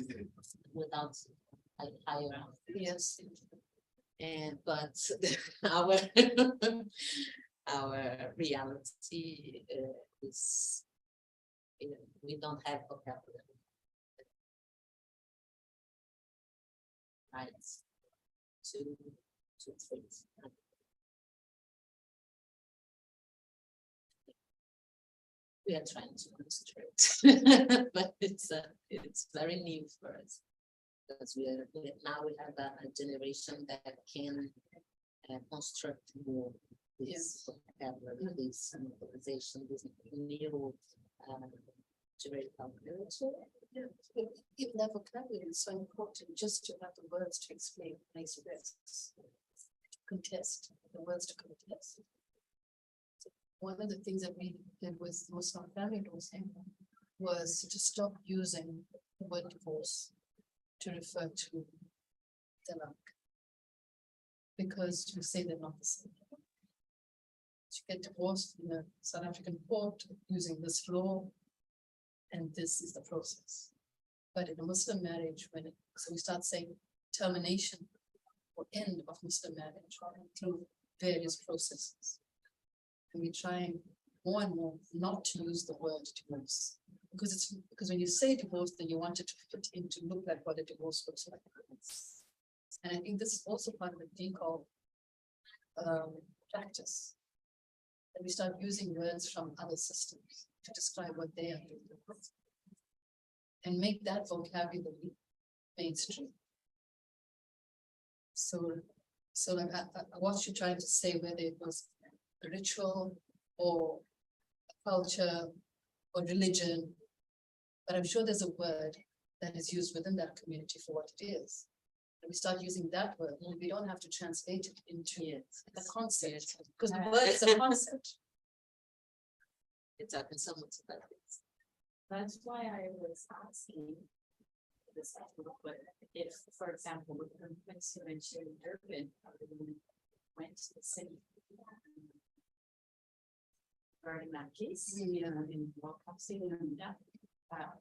without a higher. Yes. And but our our reality is we don't have vocabulary. Right. To treat. We are trying to concentrate, but it's very new for us because now we have a generation that can construct more this vocabulary, this mobilization, this new theoretical literature. Even that vocabulary is so important, just to have the words to explain and express, contest, the words to contest. One of the things that we did with Muslim family was to stop using the word divorce to refer to talaq, because you say they're not the same. You get divorced in a South African court using this law, and this is the process. But in a Muslim marriage, so we start saying termination or end of Muslim marriage through various processes. And we're trying more and more not to use the word divorce, because when you say divorce, then you want it to fit in to look like what a divorce looks like. And I think this is also part of the decall practice, that we start using words from other systems to describe what they are doing, and make that vocabulary mainstream. So like what you're trying to say, whether it was a ritual or a culture or religion, but I'm sure there's a word that is used within that community for what it is. And we start using that word, and we don't have to translate it into the concept, because the word is a concept. It's talking so much about this. That's why I was asking this, if, for example, with the movements you mentioned in Durban, went to the city. Regarding that case, in World State and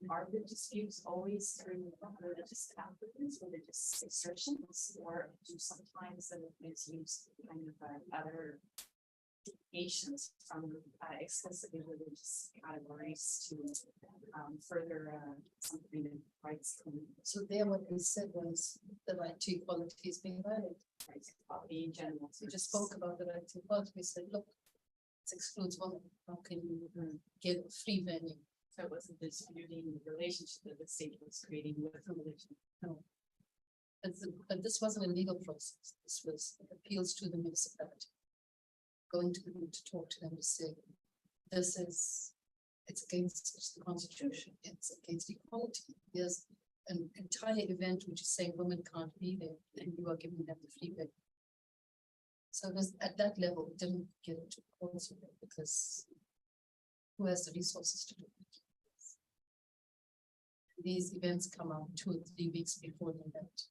are the disputes always through religious applicants, religious assertions, or do sometimes the movements use kind of other deviations from explicitly religious categories to further something in rights? So there what we said was the right to equality is being violated. Right, equality in general. We just spoke about the right to equality. We said, look, it excludes women. How can you give a free venue? So it wasn't disputing the relationship that the state was creating with religion. No. But this wasn't a legal process. This was appeals to the municipality. Going to them to talk to them to say, it's against the Constitution. It's against equality. There's an entire event which is saying women can't be there, and you are giving them the free venue. So it was at that level, it didn't get into court because who has the resources to do it? These events come out 2 or 3 weeks before the event.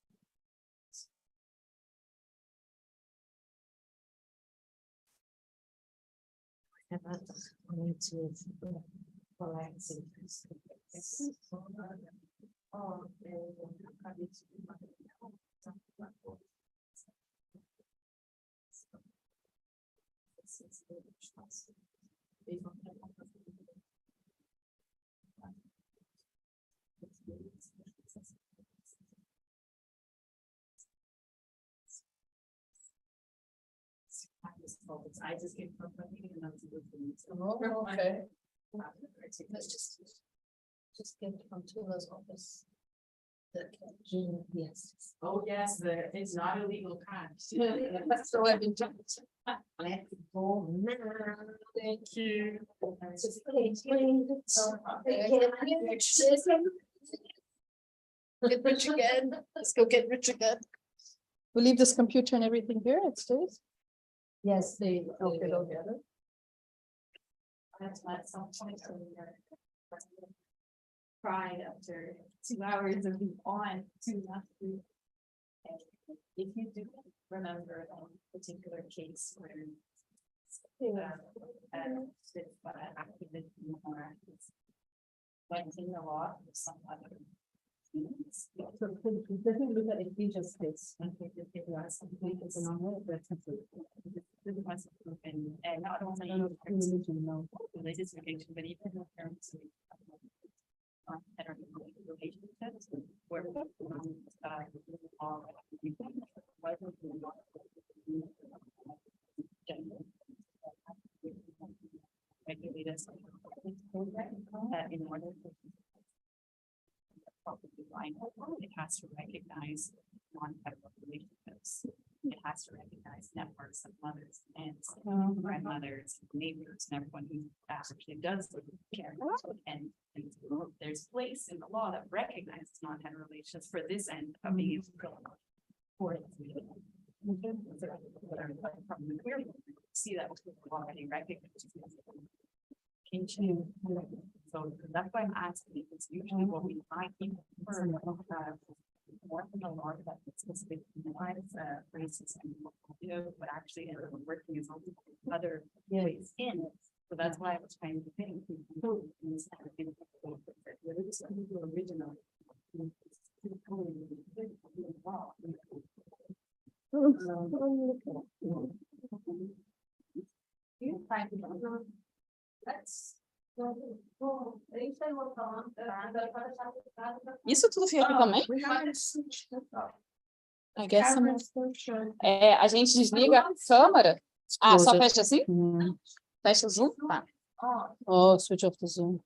I just get from and that's a good thing. Oh, okay. Let's just get from Tula's office. Yes. Oh, yes, it's not illegal crime. So I've been doing. Thank you. Get rich again. Let's go get rich again. We'll leave this computer and everything here. It stays. Yes, they help it all together. That's at some point cried after 2 hours of being on to not to. If you do remember a particular case where went in the law with some other. So it doesn't look at a features case. And not only religious religion, but even in terms of relationships where regulate us that in order to it has to recognize non-federal relationships. It has to recognize networks of mothers and grandmothers, neighbors, and everyone who actually does care. And there's place in the law that recognizes non-federal relations for this end of being able to go for it. From the queer see that already recognized. So that's why I'm asking, it's usually what we might keep for more than a lot of that specific racism, but actually working is other ways in. So that's why I was trying to think. Original. Isso tudo fica aqui também? I guess a gente desliga a câmera. Ah, só fecha assim? Fecha o Zoom? Tá. Oh, switch off the Zoom.